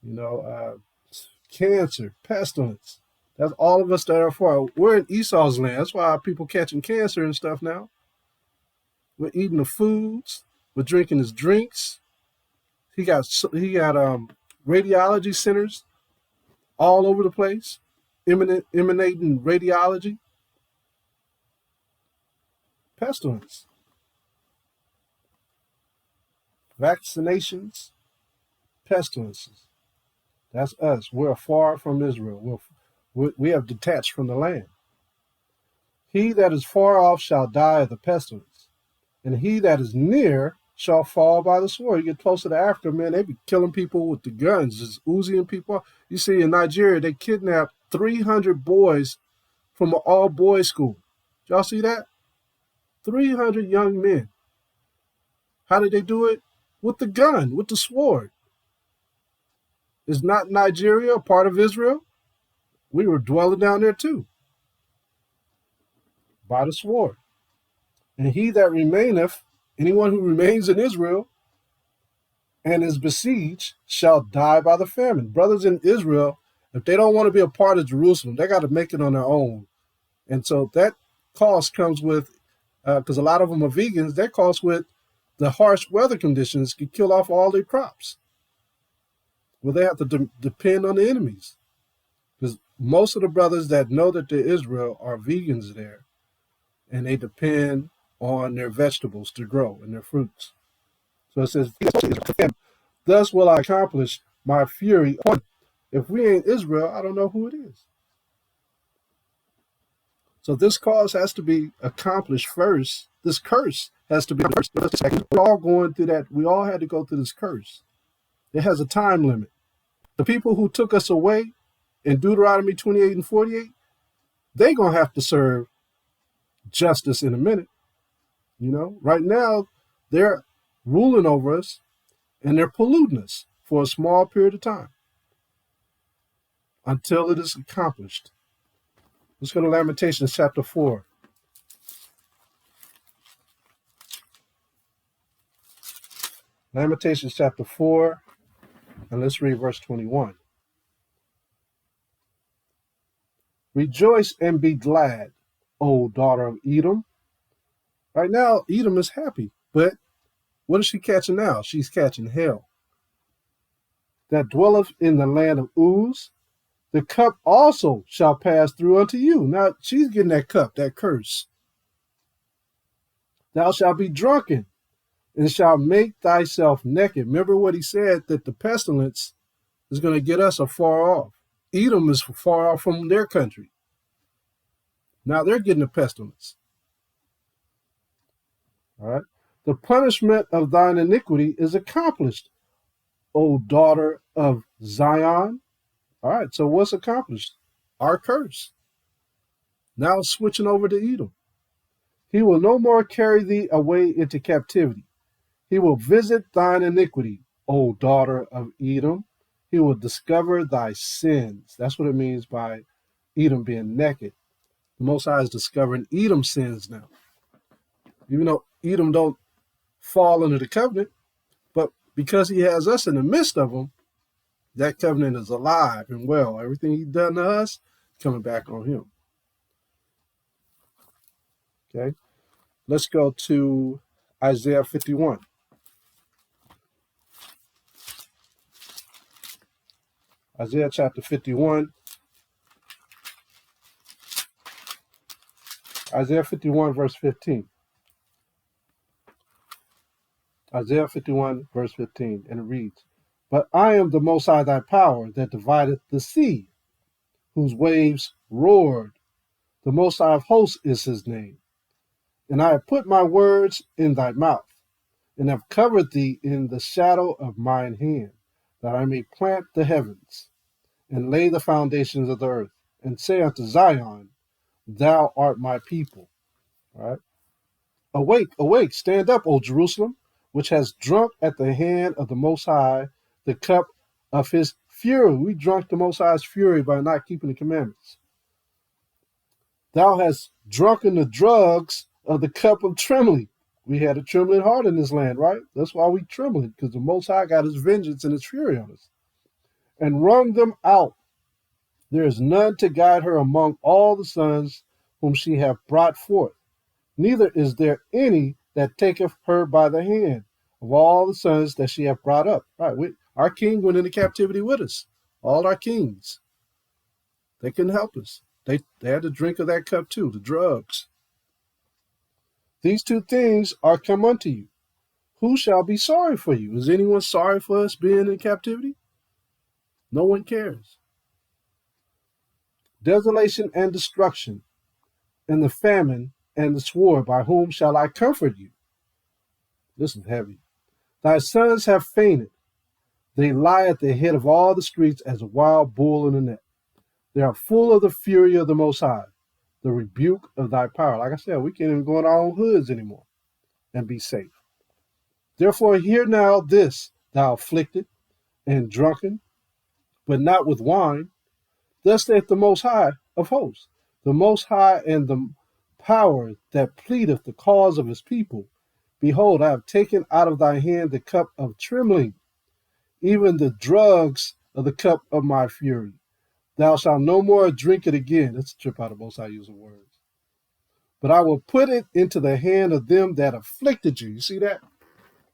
You know, cancer, pestilence. That's all of us that are far. We're in Esau's land. That's why people catching cancer and stuff now. We're eating the foods. We're drinking his drinks. He got radiology centers all over the place, emanating radiology. Pestilence. Vaccinations. Pestilences. That's us. We're far from Israel. We have detached from the land. He that is far off shall die of the pestilence, and he that is near shall fall by the sword. You get closer to Africa, man, they be killing people with the guns, just oozing people. You see, in Nigeria, they kidnapped 300 boys from an all-boys school. Did y'all see that? 300 young men. How did they do it? With the gun, with the sword. Is not Nigeria a part of Israel? We were dwelling down there too. By the sword. And he that remaineth, anyone who remains in Israel and is besieged, shall die by the famine. Brothers in Israel, if they don't want to be a part of Jerusalem, they got to make it on their own. And so that cost comes with, because a lot of them are vegans, that costs with the harsh weather conditions could kill off all their crops. Well, they have to depend on the enemies. Because most of the brothers that know that they're Israel are vegans there, and they depend on their vegetables to grow and their fruits. So it says, thus will I accomplish my fury. If we ain't Israel, I don't know who it is. So this cause has to be accomplished first. This curse has to be first. We're all going through that. We all had to go through this curse. It has a time limit. The people who took us away in Deuteronomy 28 and 48, they're going to have to serve justice in a minute. You know, right now, they're ruling over us and they're polluting us for a small period of time until it is accomplished. Let's go to Lamentations chapter 4. Lamentations chapter 4, and let's read verse 21. Rejoice and be glad, O daughter of Edom. Right now, Edom is happy, but what is she catching now? She's catching hell. That dwelleth in the land of Uz, the cup also shall pass through unto you. Now, she's getting that cup, that curse. Thou shalt be drunken, and shall make thyself naked. Remember what he said, that the pestilence is going to get us afar off. Edom is far off from their country. Now they're getting the pestilence. All right. The punishment of thine iniquity is accomplished, O daughter of Zion. All right. So what's accomplished? Our curse. Now switching over to Edom. He will no more carry thee away into captivity. He will visit thine iniquity, O daughter of Edom. He will discover thy sins. That's what it means by Edom being naked. The Most High is discovering Edom's sins now. Even though Edom don't fall under the covenant, but because he has us in the midst of them, that covenant is alive and well. Everything he's done to us, coming back on him. Okay, let's go to Isaiah 51. Isaiah chapter 51. Isaiah 51, verse 15. Isaiah 51, verse 15, and it reads, But I am the Most High thy power, that divideth the sea, whose waves roared. The Most High of hosts is his name. And I have put my words in thy mouth, and have covered thee in the shadow of mine hand, that I may plant the heavens, and lay the foundations of the earth, and say unto Zion, Thou art my people. All right. Awake, awake, stand up, O Jerusalem, which has drunk at the hand of the Most High the cup of his fury. We drunk the Most High's fury by not keeping the commandments. Thou hast drunken the drugs of the cup of trembling. We had a trembling heart in this land, right? That's why we trembling, because the Most High got his vengeance and his fury on us. And wrung them out. There is none to guide her among all the sons whom she hath brought forth. Neither is there any that taketh her by the hand of all the sons that she hath brought up. Right, our king went into captivity with us. All our kings. They couldn't help us. They had to drink of that cup too, the drugs. These two things are come unto you. Who shall be sorry for you? Is anyone sorry for us being in captivity? No one cares. Desolation and destruction, and the famine and the sword, by whom shall I comfort you? This is heavy. Thy sons have fainted. They lie at the head of all the streets as a wild bull in a net. They are full of the fury of the Most High, the rebuke of thy power. Like I said, we can't even go in our own hoods anymore and be safe. Therefore, hear now this, thou afflicted and drunken, but not with wine. Thus saith the Most High of hosts, the Most High and the power that pleadeth the cause of his people. Behold, I have taken out of thy hand the cup of trembling, even the drugs of the cup of my fury. Thou shalt no more drink it again. That's a trip out of Most High use of words. But I will put it into the hand of them that afflicted you. You see that?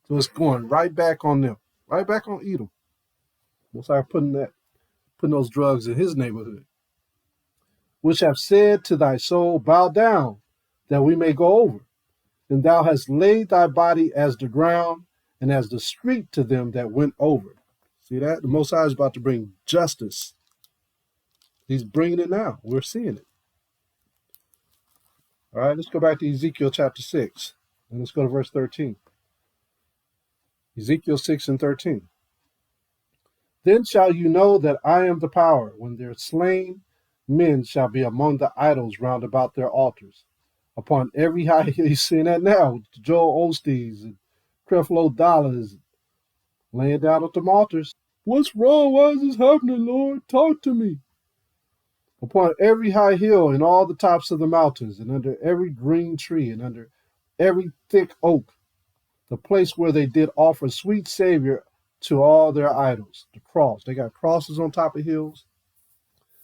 So it's going right back on them, right back on Edom. Most High putting those drugs in his neighborhood. Which have said to thy soul, Bow down, that we may go over. And thou hast laid thy body as the ground, and as the street to them that went over. See that? The Most High is about to bring justice. He's bringing it now. We're seeing it. All right, let's go back to Ezekiel chapter 6. And let's go to verse 13. Ezekiel 6 and 13. Then shall you know that I am the power, when their slain men shall be among the idols round about their altars. Upon every high hill, you're seeing that now, Joel Osteen's and Creflo Dollars laying down at them altars. What's wrong? Why is this happening, Lord? Talk to me. Upon every high hill and all the tops of the mountains, and under every green tree, and under every thick oak, the place where they did offer sweet Savior to all their idols. The cross. They got crosses on top of hills.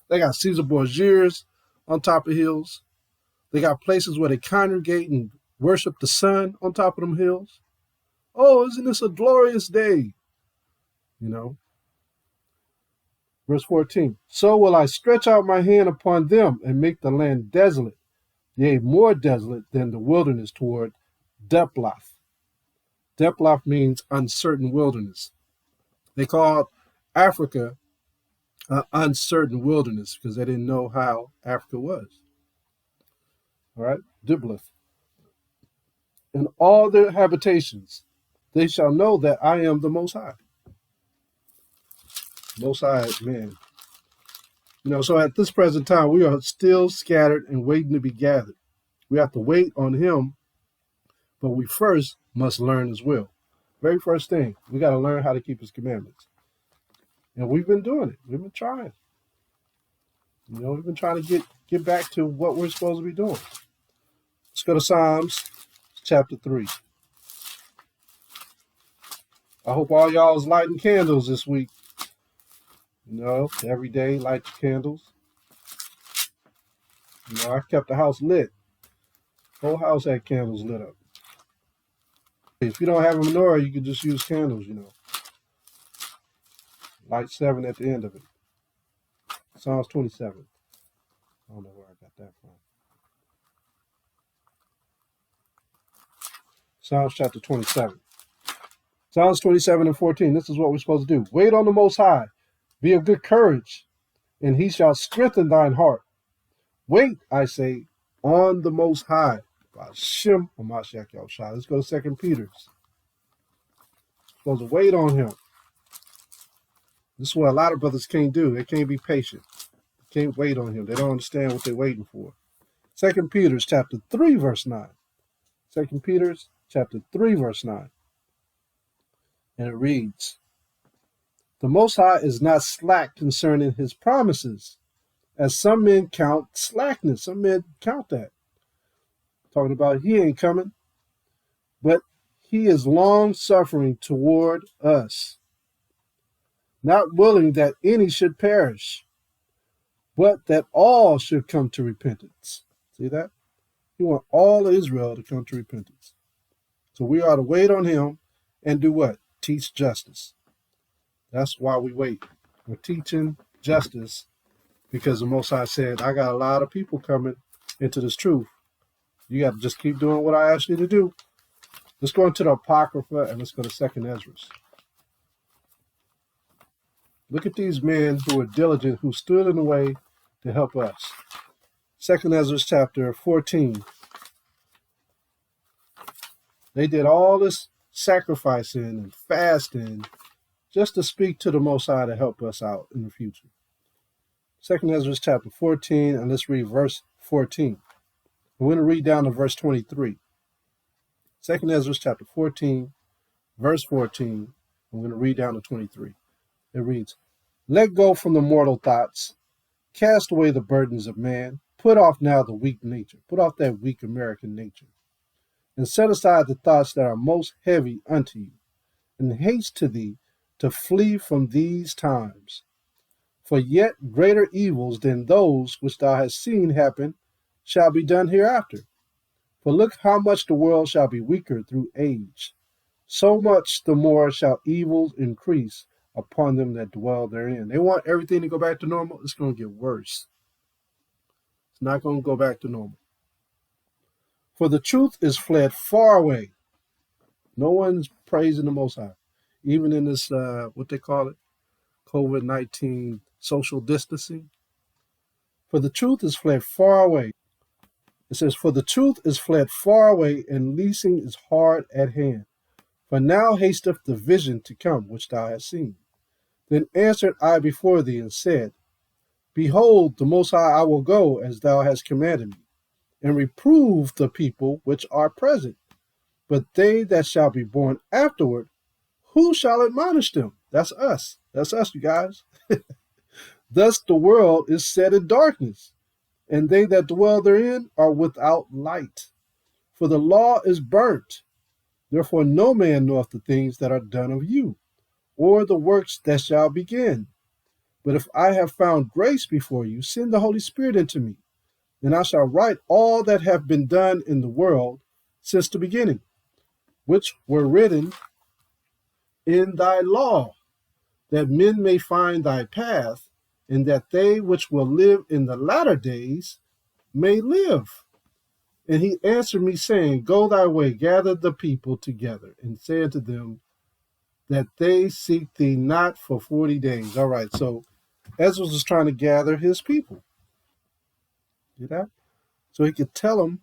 They got Caesar Borgias on top of hills. They got places where they congregate and worship the sun on top of them hills. Oh, isn't this a glorious day? You know. Verse 14. So will I stretch out my hand upon them and make the land desolate, yea, more desolate than the wilderness toward Deploth. Deploth means uncertain wilderness. They called Africa an uncertain wilderness because they didn't know how Africa was. All right, Diblath. In all their habitations, they shall know that I am the Most High. Most High, man. So at this present time, we are still scattered and waiting to be gathered. We have to wait on him, but we first must learn his will. Very first thing, we got to learn how to keep his commandments. And we've been doing it. We've been trying. We've been trying to get back to what we're supposed to be doing. Let's go to Psalms chapter 3. I hope all y'all is lighting candles this week. Every day light your candles. I kept the house lit. Whole house had candles lit up. If you don't have a menorah, you can just use candles, Light 7 at the end of it. Psalms 27. I don't know where I got that from. Psalms chapter 27. Psalms 27 and 14. This is what we're supposed to do. Wait on the Most High. Be of good courage, and he shall strengthen thine heart. Wait, I say, on the Most High. By Ha Ma Shayach. Let's go to 2 Peter's. Supposed to wait on him. This is what a lot of brothers can't do. They can't be patient. They can't wait on him. They don't understand what they're waiting for. 2 Peter's chapter 3, verse 9. 2 Peter's chapter 3, verse 9. And it reads, the Most High is not slack concerning his promises, as some men count slackness. Some men count that. Talking about he ain't coming, but he is long-suffering toward us, not willing that any should perish, but that all should come to repentance. See that? He wants all of Israel to come to repentance. So we are to wait on him and do what? Teach justice. That's why we wait. We're teaching justice because the Most High said, I got a lot of people coming into this truth. You got to just keep doing what I asked you to do. Let's go into the Apocrypha and let's go to 2nd Ezra. Look at these men who are diligent, who stood in the way to help us. 2nd Ezra chapter 14. They did all this sacrificing and fasting just to speak to the Most High to help us out in the future. 2nd Ezra chapter 14, and let's read verse 14. We're going to read down to verse 23. 2nd Ezra chapter 14, verse 14. I'm going to read down to 23. It reads, let go from the mortal thoughts, cast away the burdens of man, put off now the weak nature, put off that weak American nature, and set aside the thoughts that are most heavy unto you, and haste to thee to flee from these times. For yet greater evils than those which thou hast seen happen shall be done hereafter. For look how much the world shall be weaker through age. So much the more shall evils increase upon them that dwell therein. They want everything to go back to normal. It's going to get worse. It's not going to go back to normal. For the truth is fled far away. No one's praising the Most High. Even in this, what they call it, COVID-19 social distancing. For the truth is fled far away. It says, for the truth is fled far away, and leasing is hard at hand. For now hasteth the vision to come, which thou hast seen. Then answered I before thee, and said, behold, the Most High I will go, as thou hast commanded me, and reprove the people which are present. But they that shall be born afterward, who shall admonish them? That's us. That's us, you guys. Thus the world is set in darkness, and they that dwell therein are without light. For the law is burnt. Therefore no man knoweth the things that are done of you, or the works that shall begin. But if I have found grace before you, send the Holy Spirit into me, and I shall write all that have been done in the world since the beginning, which were written in thy law, that men may find thy path, and that they which will live in the latter days may live. And he answered me, saying, Go thy way, gather the people together, and say unto them that they seek thee not for 40 days. All right, so Ezra was trying to gather his people. See that? So he could tell them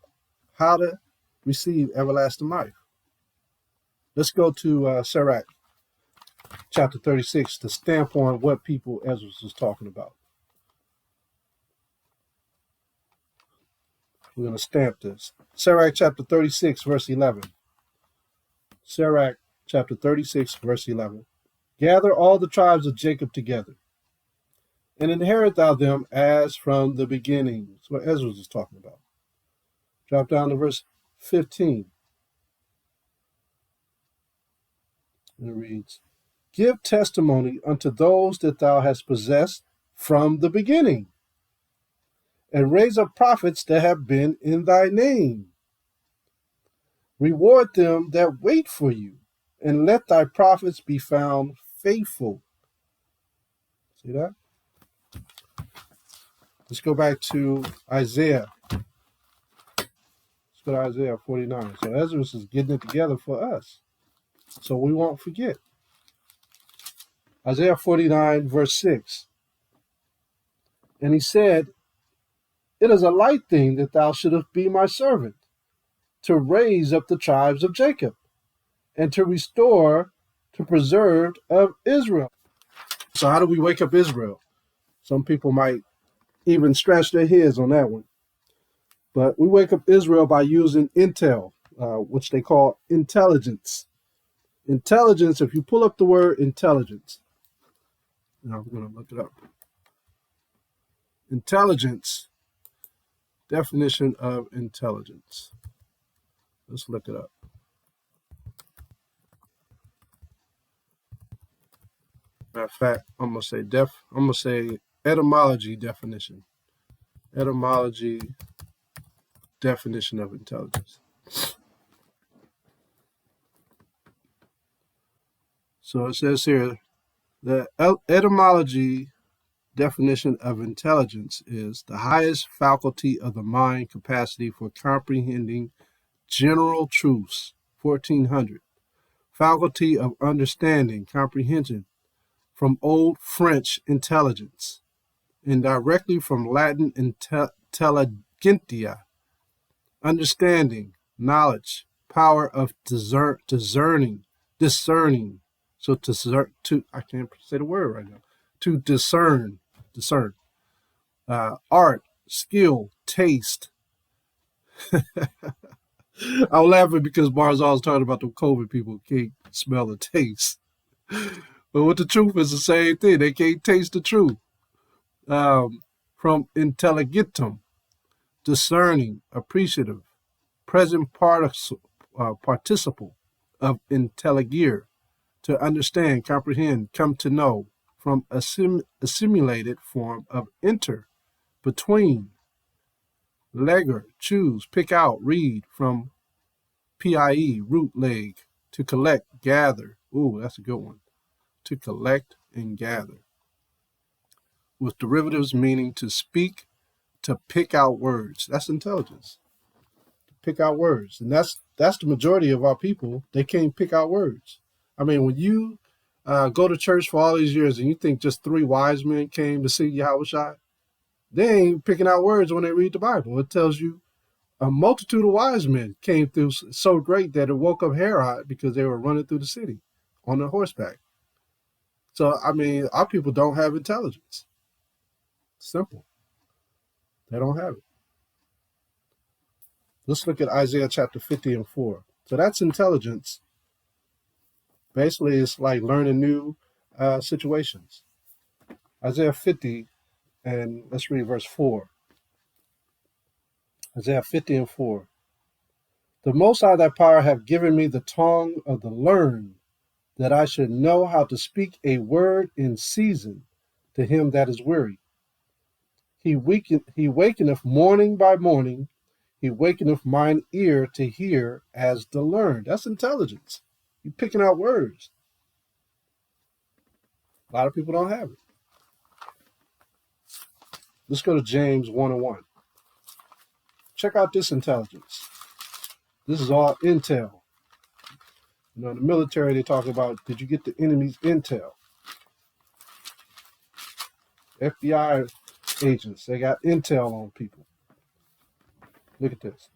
how to receive everlasting life. Let's go to Sirach chapter 36 to stamp on what people Ezra was talking about. We're going to stamp this. Sirach chapter 36, verse 11. Sirach chapter 36, verse 11. Gather all the tribes of Jacob together, and inherit thou them as from the beginning. That's what Ezra is talking about. Drop down to verse 15. And it reads, Give testimony unto those that thou hast possessed from the beginning, and raise up prophets that have been in thy name. Reward them that wait for you, and let thy prophets be found faithful. See that? Let's go back to Isaiah. Let's go to Isaiah 49. So Ezra is getting it together for us, so we won't forget. Isaiah 49, verse 6. And he said, It is a light thing that thou shouldest be my servant, to raise up the tribes of Jacob, and to restore the preserved of Israel. So how do we wake up Israel? Some people might even scratch their heads on that one. But we wake up Israel by using intel, which they call intelligence. Intelligence, if you pull up the word intelligence, now I'm going to look it up. Intelligence, definition of intelligence. Let's look it up. Matter of fact, I'm gonna say etymology definition. Etymology definition of intelligence. So it says here, the etymology definition of intelligence is the highest faculty of the mind capacity for comprehending general truths. 1400. Faculty of understanding, comprehension, from Old French intelligence, and directly from Latin intelligentia, understanding, knowledge, power of discerning. So to I can't say the word right now. To discern, art, skill, taste. I'm laughing because Barzal's talking about the COVID people can't smell the taste. But what the truth is the same thing. They can't taste the truth. From intelligitum, discerning, appreciative, present participle of intelligere, to understand, comprehend, come to know, from assimilated form of enter, between, legger, choose, pick out, read, from PIE, root leg, to collect, gather. Ooh, that's a good one. To collect and gather. With derivatives meaning to speak, to pick out words. That's intelligence. To pick out words. And that's the majority of our people. They can't pick out words. I mean, when you go to church for all these years and you think just 3 wise men came to see Yahushua, they ain't picking out words when they read the Bible. It tells you a multitude of wise men came through so great that it woke up Herod because they were running through the city on a horseback. So, I mean, our people don't have intelligence. Simple. They don't have it. Let's look at Isaiah chapter 50 and 4. So that's intelligence. Basically, it's like learning new situations. Isaiah 50, and let's read verse 4. Isaiah 50 and 4. The Most High thy power have given me the tongue of the learned, that I should know how to speak a word in season to him that is weary. He wakeneth morning by morning. He wakeneth mine ear to hear as the learned. That's intelligence. You're picking out words. A lot of people don't have it. Let's go to James 1 and 1. Check out this intelligence. This is all intel. You know, in the military, they talk about, did you get the enemy's intel? FBI agents, they got intel on people. Look at this.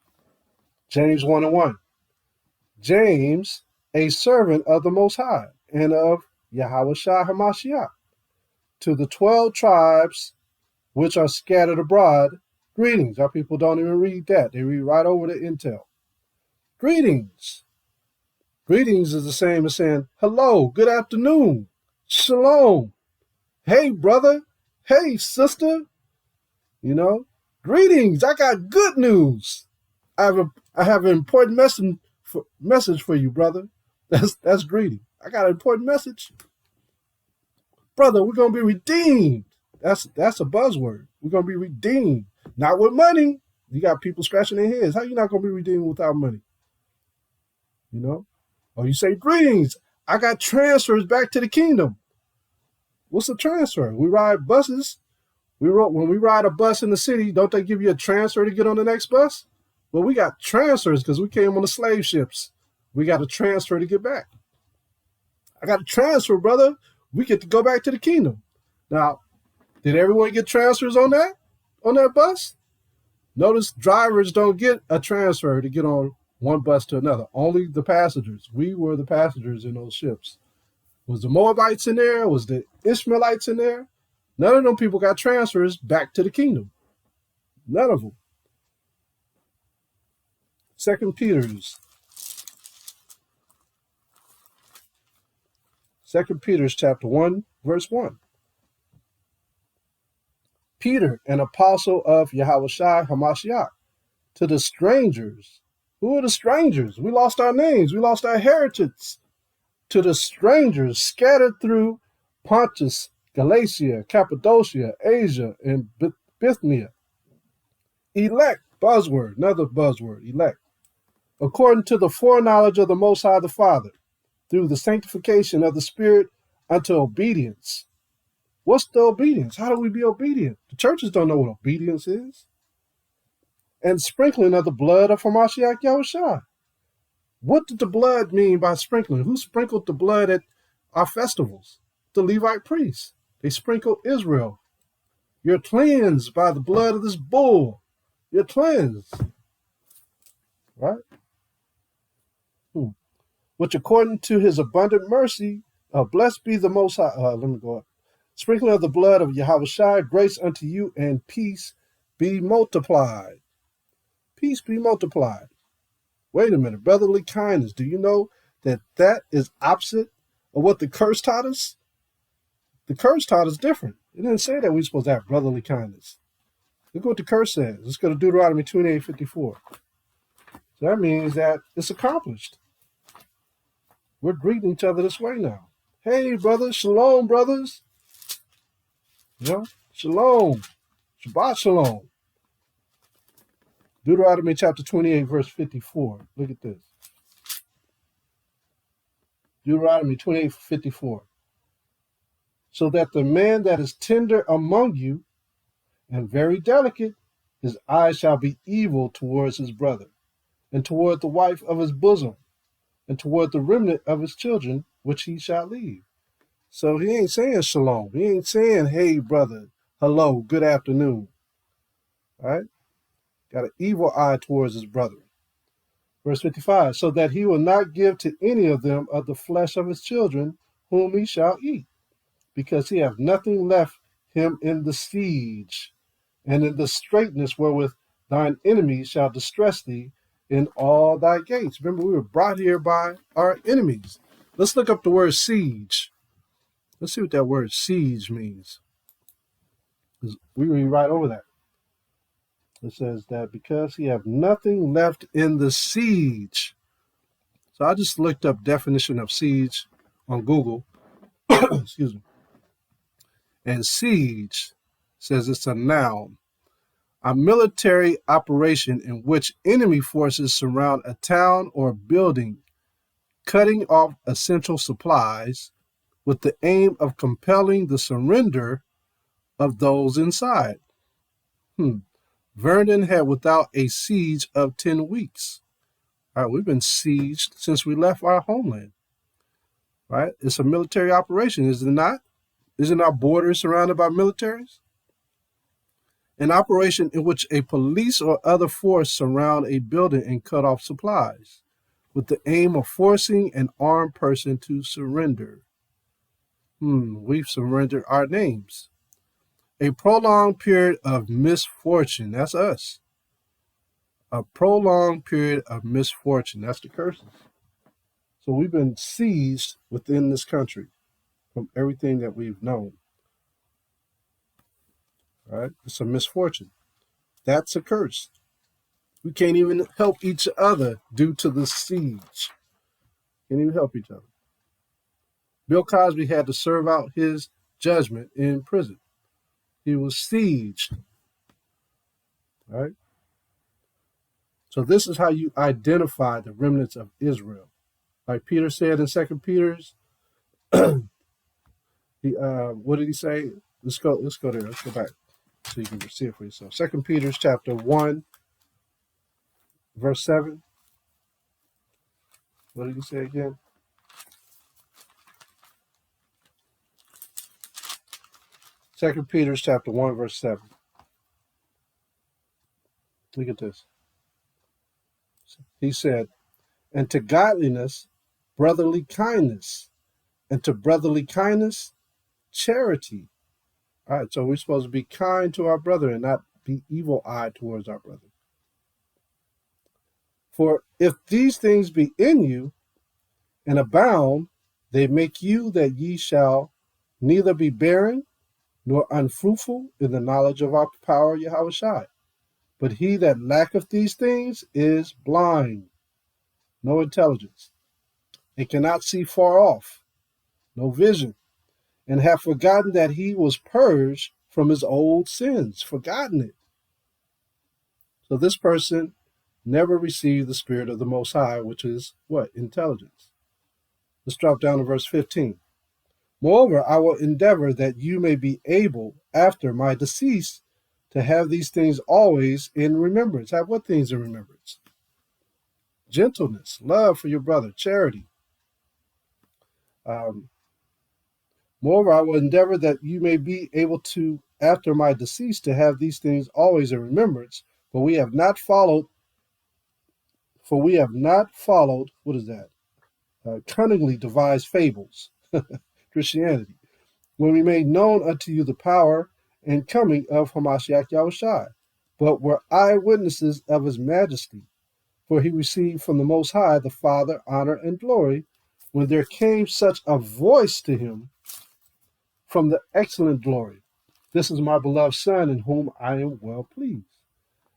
James 1:1. James, a servant of the Most High and of Ha Ma Shayach, to the 12 tribes which are scattered abroad, greetings. Our people don't even read that. They read right over the intel. Greetings. Greetings is the same as saying, hello, good afternoon, shalom, hey, brother, hey, sister, you know, greetings, I got good news. I have an important message for you, brother. That's greeting. I got an important message. Brother, we're going to be redeemed. That's a buzzword. We're going to be redeemed. Not with money. You got people scratching their heads. How you not going to be redeemed without money? You know? Or you say, greetings, I got transfers back to the kingdom. What's a transfer? We ride buses. When we ride a bus in the city, don't they give you a transfer to get on the next bus? Well, we got transfers because we came on the slave ships. We got a transfer to get back. I got a transfer, brother. We get to go back to the kingdom. Now, did everyone get transfers on that bus? Notice drivers don't get a transfer to get on one bus to another. Only the passengers. We were the passengers in those ships. Was the Moabites in there? Was the Ishmaelites in there? None of them people got transfers back to the kingdom. None of them. 2 Peter's chapter 1, verse 1. Peter, an apostle of Ha Ma Shayach, to the strangers. Who are the strangers? We lost our names. We lost our heritage. To the strangers scattered through Pontus, Galatia, Cappadocia, Asia, and Bithynia. Elect, buzzword, another buzzword, elect. According to the foreknowledge of the Most High the Father, through the sanctification of the Spirit unto obedience. What's the obedience? How do we be obedient? The churches don't know what obedience is. And sprinkling of the blood of Hamashiach Yahushua. What did the blood mean by sprinkling? Who sprinkled the blood at our festivals? The Levite priests. They sprinkled Israel. You're cleansed by the blood of this bull. You're cleansed. Right? Which according to his abundant mercy, blessed be the Most High. Let me go up. Sprinkling of the blood of Yahushua, grace unto you and peace be multiplied. Peace be multiplied. Wait a minute, brotherly kindness. Do you know that is opposite of what the curse taught us? The curse taught us different. It didn't say that we're supposed to have brotherly kindness. Look what the curse says. Let's go to Deuteronomy 28:54. So that means that it's accomplished. We're greeting each other this way now. Hey, brothers, shalom, brothers. You know, shalom, Shabbat shalom. Deuteronomy chapter 28, verse 54. Look at this. Deuteronomy 28:54. So that the man that is tender among you and very delicate, his eye shall be evil towards his brother, and toward the wife of his bosom, and toward the remnant of his children, which he shall leave. So he ain't saying shalom. He ain't saying, hey, brother, hello, good afternoon. All right? Got an evil eye towards his brother. Verse 55, so that he will not give to any of them of the flesh of his children, whom he shall eat, because he hath nothing left him in the siege, and in the straitness wherewith thine enemies shall distress thee in all thy gates. Remember, we were brought here by our enemies. Let's look up the word siege. Let's see what that word siege means. We read right over that. It says that because he have nothing left in the siege. So I just looked up definition of siege on Google. Excuse me. And siege says it's a noun. A military operation in which enemy forces surround a town or building, cutting off essential supplies with the aim of compelling the surrender of those inside. Vernon had without a siege of 10 weeks. All right, we've been sieged since we left our homeland. Right? It's a military operation, is it not? Isn't our border surrounded by militaries? An operation in which a police or other force surround a building and cut off supplies, with the aim of forcing an armed person to surrender. We've surrendered our names. A prolonged period of misfortune, that's us. A prolonged period of misfortune, that's the curses. So we've been seized within this country from everything that we've known. Right? It's a misfortune. That's a curse. We can't even help each other due to the siege. Can't even help each other. Bill Cosby had to serve out his judgment in prison. He was sieged. Right? So this is how you identify the remnants of Israel. Like Peter said in 2 Peter's, what did he say? Let's go there. Let's go back so you can see it for yourself. 2 Peter's chapter 1, verse 7. What did he say again? Second Peter's chapter 1, verse 7. Look at this. He said, and to godliness, brotherly kindness, and to brotherly kindness, charity. All right, so we're supposed to be kind to our brother and not be evil-eyed towards our brother. For if these things be in you and abound, they make you that ye shall neither be barren nor unfruitful in the knowledge of our power Yahweh Shai. But he that lacketh these things is blind, no intelligence, and cannot see far off, no vision, and have forgotten that he was purged from his old sins, forgotten it. So this person never received the Spirit of the Most High, which is what? Intelligence. Let's drop down to verse 15. Moreover, I will endeavor that you may be able, after my decease, to have these things always in remembrance. Have what things in remembrance? Gentleness, love for your brother, charity. Moreover, I will endeavor that you may be able to, after my decease, to have these things always in remembrance. For we have not followed, what is that? Cunningly devised fables, Christianity, when we made known unto you the power and coming of Ha Ma Shayach Yahushai, but were eyewitnesses of his majesty. For he received from the Most High, the Father, honor and glory, when there came such a voice to him from the excellent glory. This is my beloved Son, in whom I am well pleased.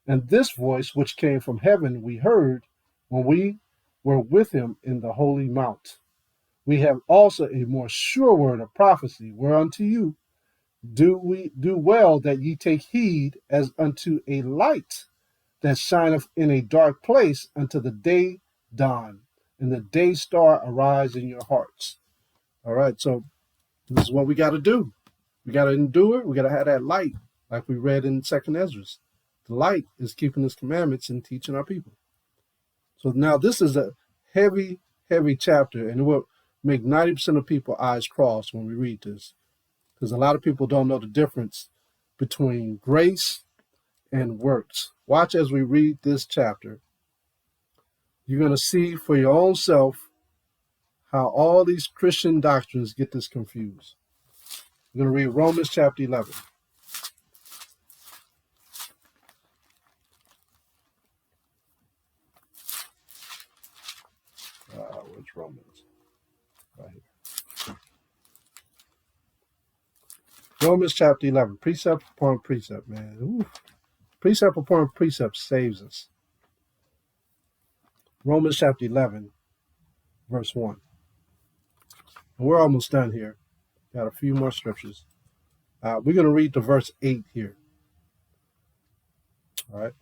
And this voice which came from heaven we heard when we were with him in the holy mount. We have also a more sure word of prophecy, whereunto you do well that ye take heed, as unto a light that shineth in a dark place until the day dawn, and the day star arise in your hearts. All right, so this is what we got to do. We got to endure. We got to have that light, like we read in 2nd Ezra. The light is keeping his commandments and teaching our people. So now this is a heavy, heavy chapter, and it will make 90% of people eyes cross when we read this, because a lot of people don't know the difference between grace and works. Watch as we read this chapter. You're going to see for your own self how all these Christian doctrines get this confused. We're going to read Romans chapter 11. Where's Romans? Right here. Romans chapter 11. Precept upon precept, man. Ooh. Precept upon precept saves us. Romans chapter 11, verse 1. And we're almost done here. Got a few more scriptures. We're going to read to verse 8 here. All right.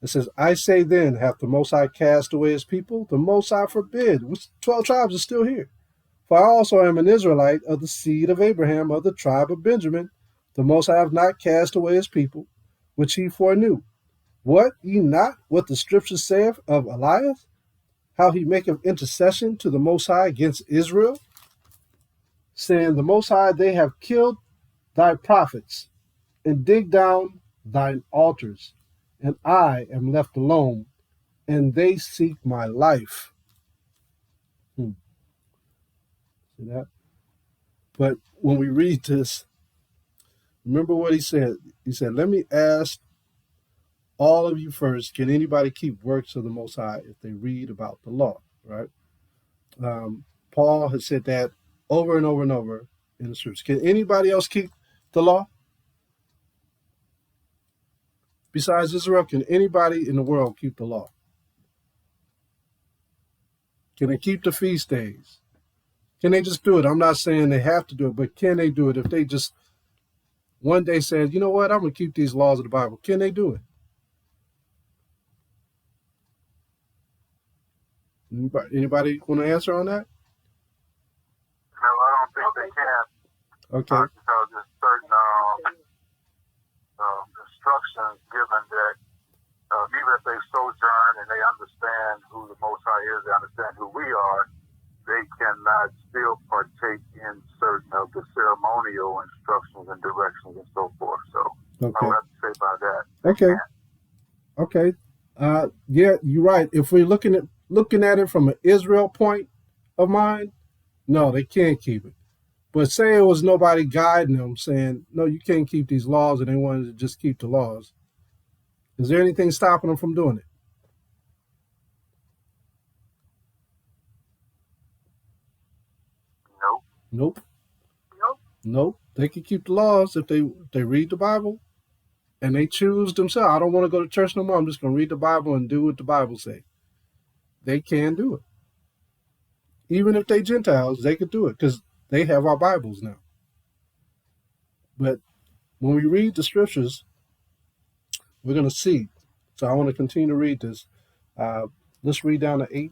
It says, I say then, hath the Most High cast away his people? The Most High forbid. 12 tribes are still here. For I also am an Israelite of the seed of Abraham, of the tribe of Benjamin. The Most High hath not cast away his people, which he foreknew. What ye not what the scripture saith of Elias, how he maketh intercession to the Most High against Israel, saying, the Most High, they have killed thy prophets, and dig down thine altars, and I am left alone, and they seek my life. See that? But when we read this, remember what he said. He said, let me ask all of you first, can anybody keep works of the Most High if they read about the law, right? Paul has said that over and over and over in the scriptures. Can anybody else keep the law? Besides Israel, can anybody in the world keep the law? Can they keep the feast days? Can they just do it? I'm not saying they have to do it, but can they do it if they just one day said, you know what, I'm going to keep these laws of the Bible? Can they do it? Anybody want to answer on that? No, I don't think they can. Okay. Because there's certain instructions given that even if they sojourn and they understand who the Most High is, they understand who we are, they cannot still partake in certain of the ceremonial instructions and directions and so forth. So okay. I would have to say about that. Okay. Okay. Yeah, you're right. If we're looking at it from an Israel point of mind, no, they can't keep it. But say it was nobody guiding them saying, no, you can't keep these laws, and they wanted to just keep the laws. Is there anything stopping them from doing it? Nope. Nope. They can keep the laws if they read the Bible and they choose themselves. I don't want to go to church no more. I'm just going to read the Bible and do what the Bible says. They can do it. Even if they Gentiles, they could do it because they have our Bibles now. But when we read the scriptures, we're going to see. So I want to continue to read this. Let's read down to 8.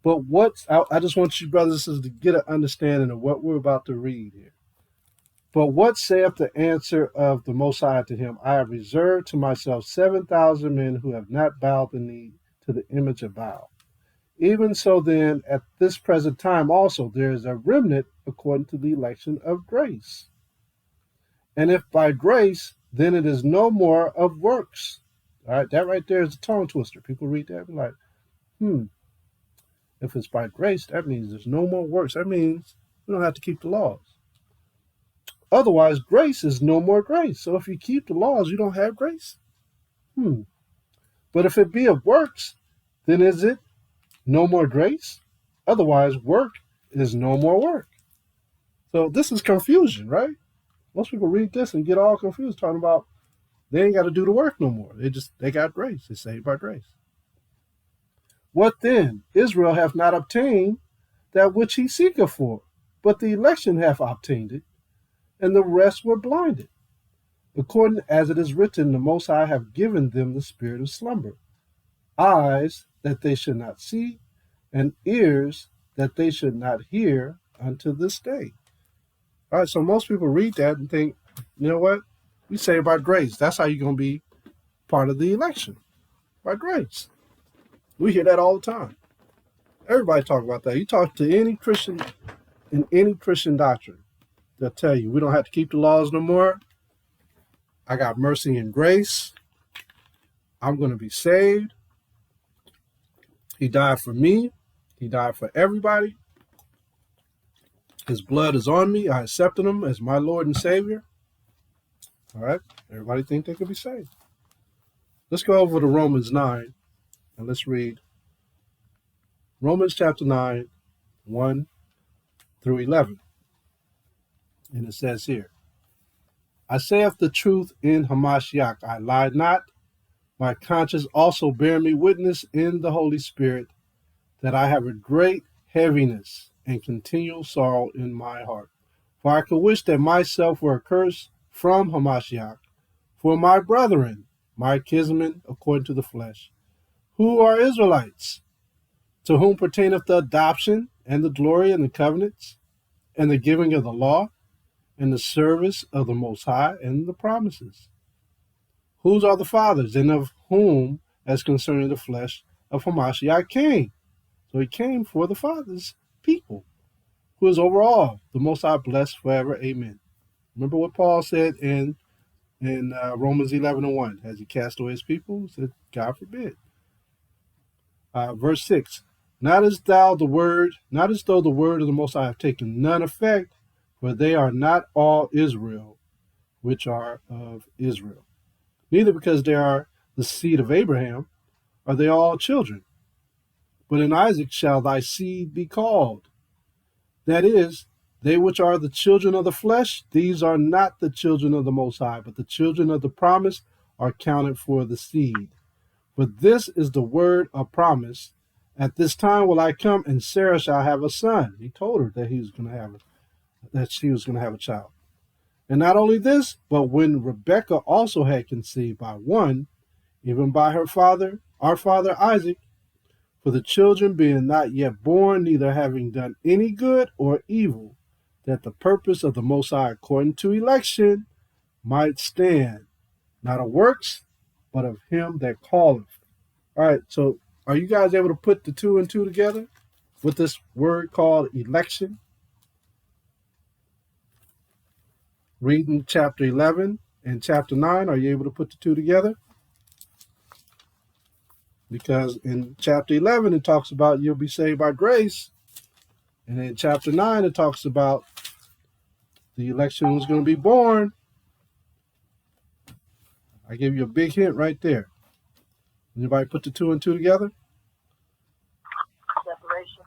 But I just want you brothers and sisters to get an understanding of what we're about to read here. But what saith the answer of the Most High to him? I have reserved to myself 7,000 men who have not bowed the knee to the image of Baal. Even so then, at this present time also, there is a remnant according to the election of grace. And if by grace, then it is no more of works. All right, that right there is a tongue twister. People read that and be like, if it's by grace, that means there's no more works. That means we don't have to keep the laws. Otherwise, grace is no more grace. So if you keep the laws, you don't have grace. But if it be of works, then is it no more grace? Otherwise, work is no more work. So this is confusion, right? Most people read this and get all confused, talking about they ain't got to do the work no more. They got grace. They're saved by grace. What then? Israel hath not obtained that which he seeketh for, but the election hath obtained it, and the rest were blinded. According as it is written, the Most High have given them the spirit of slumber, eyes that they should not see, and ears that they should not hear unto this day. All right, so most people read that and think, you know what? We say by grace. That's how you're going to be part of the election, by grace. We hear that all the time. Everybody talk about that. You talk to any Christian in any Christian doctrine, they'll tell you, we don't have to keep the laws no more. I got mercy and grace. I'm going to be saved. He died for me. He died for everybody. His blood is on me. I accepted him as my Lord and Savior. All right. Everybody think they could be saved. Let's go over to Romans 9 and let's read Romans chapter 9, 1 through 11. And it says here, I saith the truth in Ha Ma Shayach, I lie not. My conscience also bear me witness in the Holy Spirit that I have a great heaviness and continual sorrow in my heart. For I could wish that myself were accursed from Ha Ma Shayach for my brethren, my kinsmen according to the flesh, who are Israelites, to whom pertaineth the adoption and the glory and the covenants and the giving of the law and the service of the Most High and the promises, Whose are the fathers, and of whom, as concerning the flesh of Ha Ma Shayach came? So he came for the Father's people, who is over all, the Most High, blessed forever. Amen. Remember what Paul said in Romans 11:1. Has he cast away his people? He said, God forbid. Verse 6. Not as though the word of the Most High have taken none effect, for they are not all Israel, which are of Israel. Neither because they are the seed of Abraham are they all children. But in Isaac shall thy seed be called. That is, they which are the children of the flesh, these are not the children of the Most High, but the children of the promise are counted for the seed. But this is the word of promise. At this time will I come, and Sarah shall have a son. He told her that she was going to have a child. And not only this, but when Rebekah also had conceived by one, even by our father Isaac, for the children being not yet born, neither having done any good or evil, that the purpose of the Most High according to election might stand, not of works, but of him that calleth. All right, so are you guys able to put the 2 and 2 together with this word called election? Reading chapter 11 and chapter 9, are you able to put the 2 together? Because in chapter 11, it talks about you'll be saved by grace. And in chapter 9, it talks about the election was going to be born. I gave you a big hint right there. Anybody put the 2 and 2 together? Separation.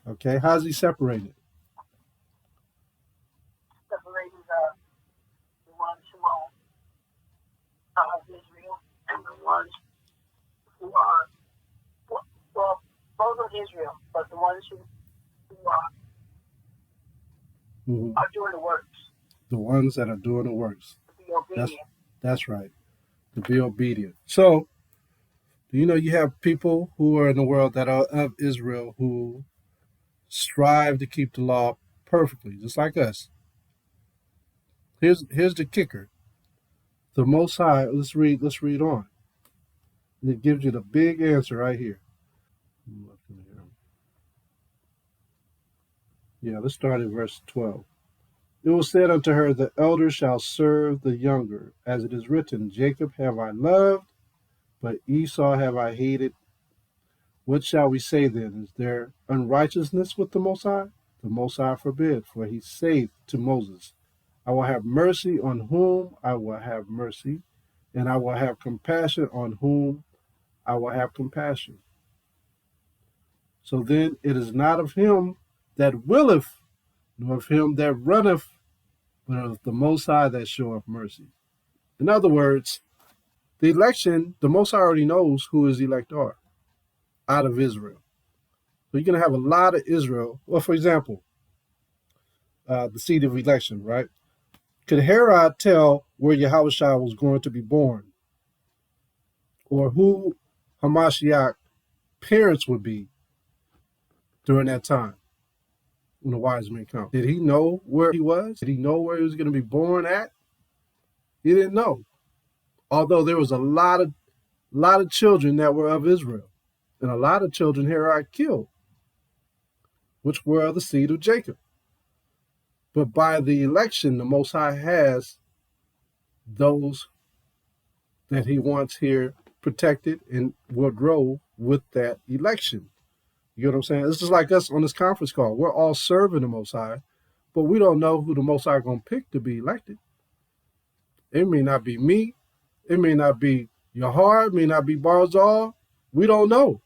Okay, how's he separated? Separating the ones who are of Israel and the ones who are, well, both of Israel, but the ones who are doing the works. The ones that are doing the works. To be obedient. That's right. To be obedient. So, you have people who are in the world that are of Israel who strive to keep the law perfectly, just like us. Here's the kicker. The Most High, let's read on. It gives you the big answer right here. Yeah, let's start at verse 12. It was said unto her, the elder shall serve the younger, as it is written, Jacob have I loved, but Esau have I hated. What shall we say then? Is there unrighteousness with the Most High? The Most High forbid, for he saith to Moses, I will have mercy on whom I will have mercy, and I will have compassion on whom I will have compassion. So then it is not of him that willeth, nor of him that runneth, but of the Most High that showeth mercy. In other words, the election, the Most High already knows who his elect are out of Israel. So you're going to have a lot of Israel. Well, for example, the seed of election, right? Could Herod tell where Yahushua was going to be born? Or who Ha Ma Shayach parents would be during that time when the wise men come? Did he know where he was? Did he know where he was going to be born at? He didn't know. Although there was a lot of children that were of Israel. And a lot of children Herod killed, which were of the seed of Jacob. But by the election, the Most High has those that he wants here protected and will grow with that election. You know what I'm saying? It's just like us on this conference call. We're all serving the Most High, but we don't know who the Most High is going to pick to be elected. It may not be me. It may not be Yahar. It may not be Barzal. We don't know.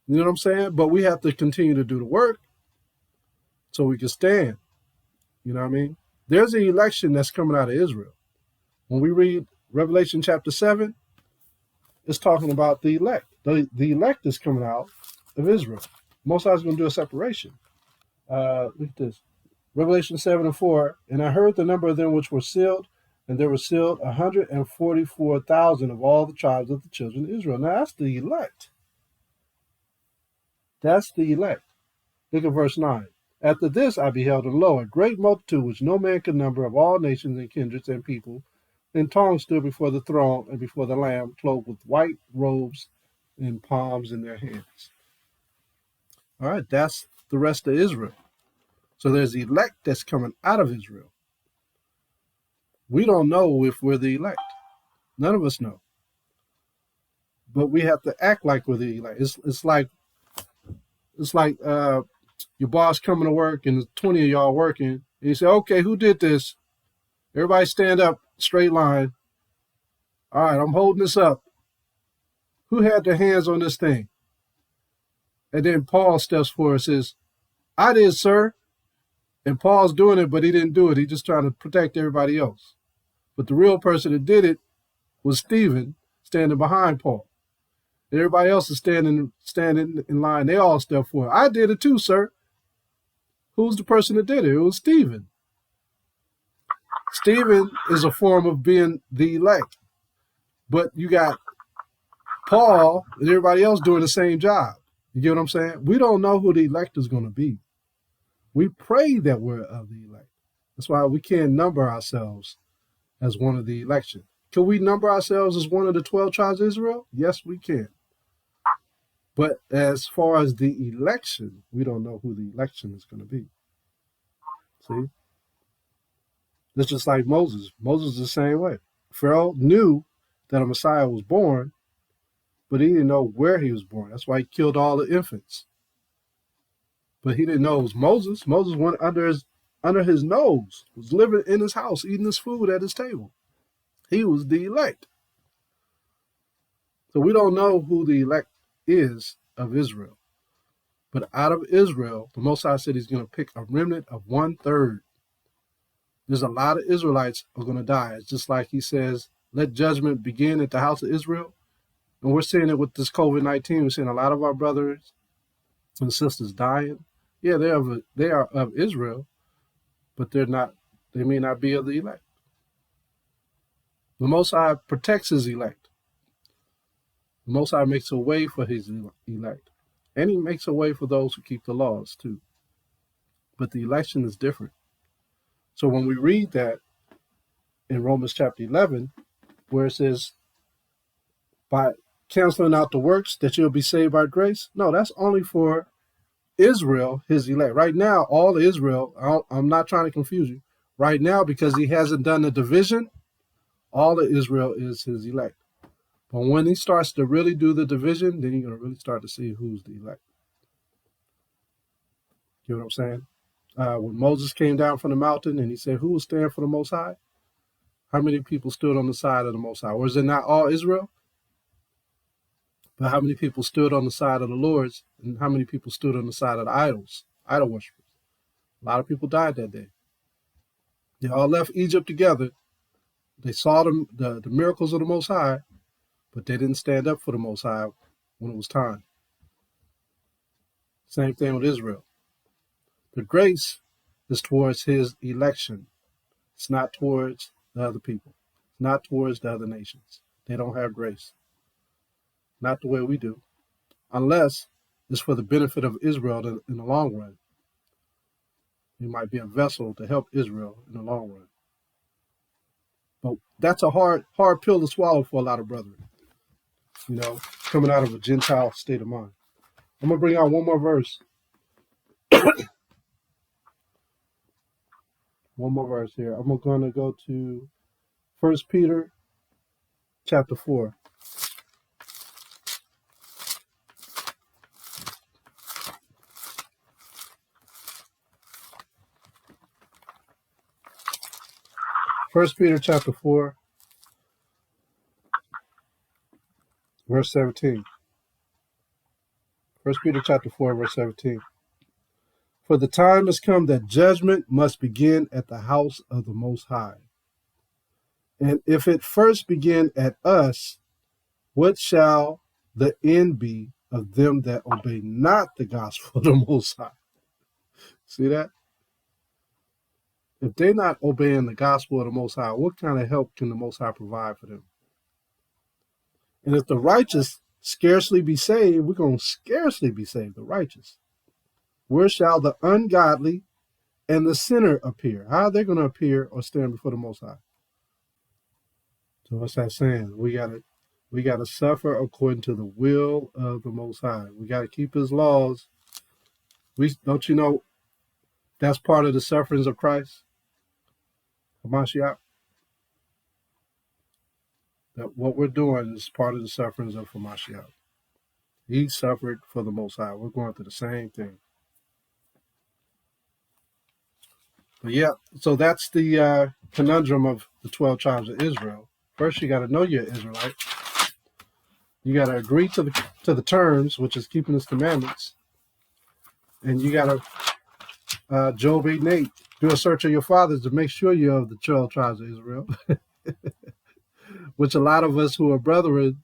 You know what I'm saying? But we have to continue to do the work so we can stand. You know what I mean? There's an election that's coming out of Israel. When we read Revelation chapter 7, it's talking about the elect. The elect is coming out of Israel. Most High is going to do a separation. Look at this. Revelation 7:4. And I heard the number of them which were sealed, and there were sealed 144,000 of all the tribes of the children of Israel. Now that's the elect. That's the elect. Look at verse 9. After this I beheld, and lo, a great multitude which no man could number, of all nations and kindreds and people and tongues stood before the throne and before the Lamb, clothed with white robes and palms in their hands. All right, that's the rest of Israel. So there's the elect that's coming out of Israel. We don't know if we're the elect. None of us know. But we have to act like we're the elect. It's like your boss coming to work and there's 20 of y'all working. And you say, okay, who did this? Everybody stand up, straight line. All right, I'm holding this up. Who had their hands on this thing? And then Paul steps forward and says, I did, sir. And Paul's doing it, but he didn't do it. He's just trying to protect everybody else. But the real person that did it was Stephen, standing behind Paul. And everybody else is standing in line. They all step forward. I did it too, sir. Who's the person that did it? It was Stephen. Stephen is a form of being the elect. But you got Paul and everybody else doing the same job. You get what I'm saying? We don't know who the elect is going to be. We pray that we're of the elect. That's why we can't number ourselves as one of the election. Can we number ourselves as one of the 12 tribes of Israel? Yes, we can. But as far as the election, we don't know who the election is going to be. See? It's just like Moses. Moses is the same way. Pharaoh knew that a Messiah was born, but he didn't know where he was born. That's why he killed all the infants. But he didn't know it was Moses. Moses went under his nose, was living in his house, eating his food at his table. He was the elect. So we don't know who the elect is of Israel. But out of Israel, the Most High said he's going to pick a remnant of 1/3. There's a lot of Israelites are going to die. It's just like he says, let judgment begin at the house of Israel. And we're seeing it with this COVID-19. We're seeing a lot of our brothers and sisters dying. Yeah, they are of Israel, but they may not be of the elect. The Most High protects his elect. The Most High makes a way for his elect. And he makes a way for those who keep the laws too. But the election is different. So when we read that in Romans chapter 11, where it says, by canceling out the works that you'll be saved by grace, no, that's only for Israel, his elect. Right now, all Israel, I'm not trying to confuse you. Right now, because he hasn't done the division, all of Israel is his elect. But when he starts to really do the division, then you're going to really start to see who's the elect. You know what I'm saying? When Moses came down from the mountain and he said, who will stand for the Most High? How many people stood on the side of the Most High? Or is it not all Israel? But how many people stood on the side of the Lord's, and how many people stood on the side of the idols, idol worshipers? A lot of people died that day. They all left Egypt together. They saw the miracles of the Most High, but they didn't stand up for the Most High when it was time. Same thing with Israel. The grace is towards his election. It's not towards the other people. It's not towards the other nations. They don't have grace. Not the way we do. Unless it's for the benefit of Israel in the long run. You might be a vessel to help Israel in the long run. But that's a hard pill to swallow for a lot of brethren. You know, coming out of a Gentile state of mind. I'm going to bring out one more verse. One more verse here. I'm going to go to 1 Peter chapter 4. First Peter chapter 4, verse 17. 1 Peter chapter 4, verse 17. For the time has come that judgment must begin at the house of the Most High. And if it first begin at us, what shall the end be of them that obey not the gospel of the Most High? See that? If they're not obeying the gospel of the Most High, what kind of help can the Most High provide for them? And if the righteous scarcely be saved, we're going to scarcely be saved, the righteous. Where shall the ungodly and the sinner appear? How are they going to appear or stand before the Most High? So what's that saying? We gotta suffer according to the will of the Most High. We gotta keep His laws. Don't you know that's part of the sufferings of Christ, Ha Ma Shayach? That what we're doing is part of the sufferings of Ha Ma Shayach. He suffered for the Most High. We're going through the same thing. But yeah, so that's the conundrum of the 12 tribes of Israel. First, you got to know you're an Israelite. You got to agree to the terms, which is keeping His commandments. And you got to, Job 8 and 8, do a search of your fathers to make sure you're of the 12 tribes of Israel. Which a lot of us who are brethren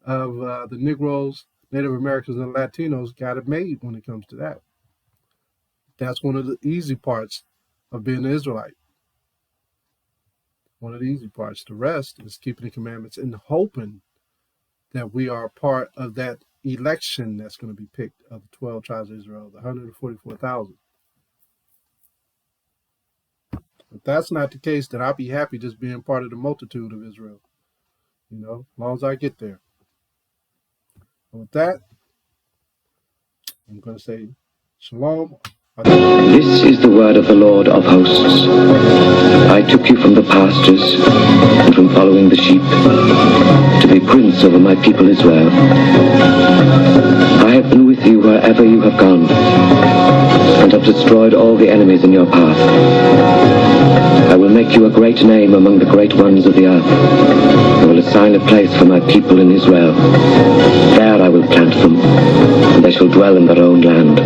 of the Negroes, Native Americans, and Latinos got it made when it comes to that. That's one of the easy parts of being an Israelite. One of the easy parts. The rest is keeping the commandments and hoping that we are part of that election that's going to be picked of the 12 tribes of Israel, the 144,000. If that's not the case, then I'll be happy just being part of the multitude of Israel. You know, as long as I get there. And with that, I'm going to say shalom. This is the word of the Lord of hosts. I took you from the pastures and from following the sheep to be prince over my people Israel. I have been with you wherever you have gone and have destroyed all the enemies in your path. I will make you a great name among the great ones of the earth. I will assign a place for my people in Israel. There I will plant them, and they shall dwell in their own land.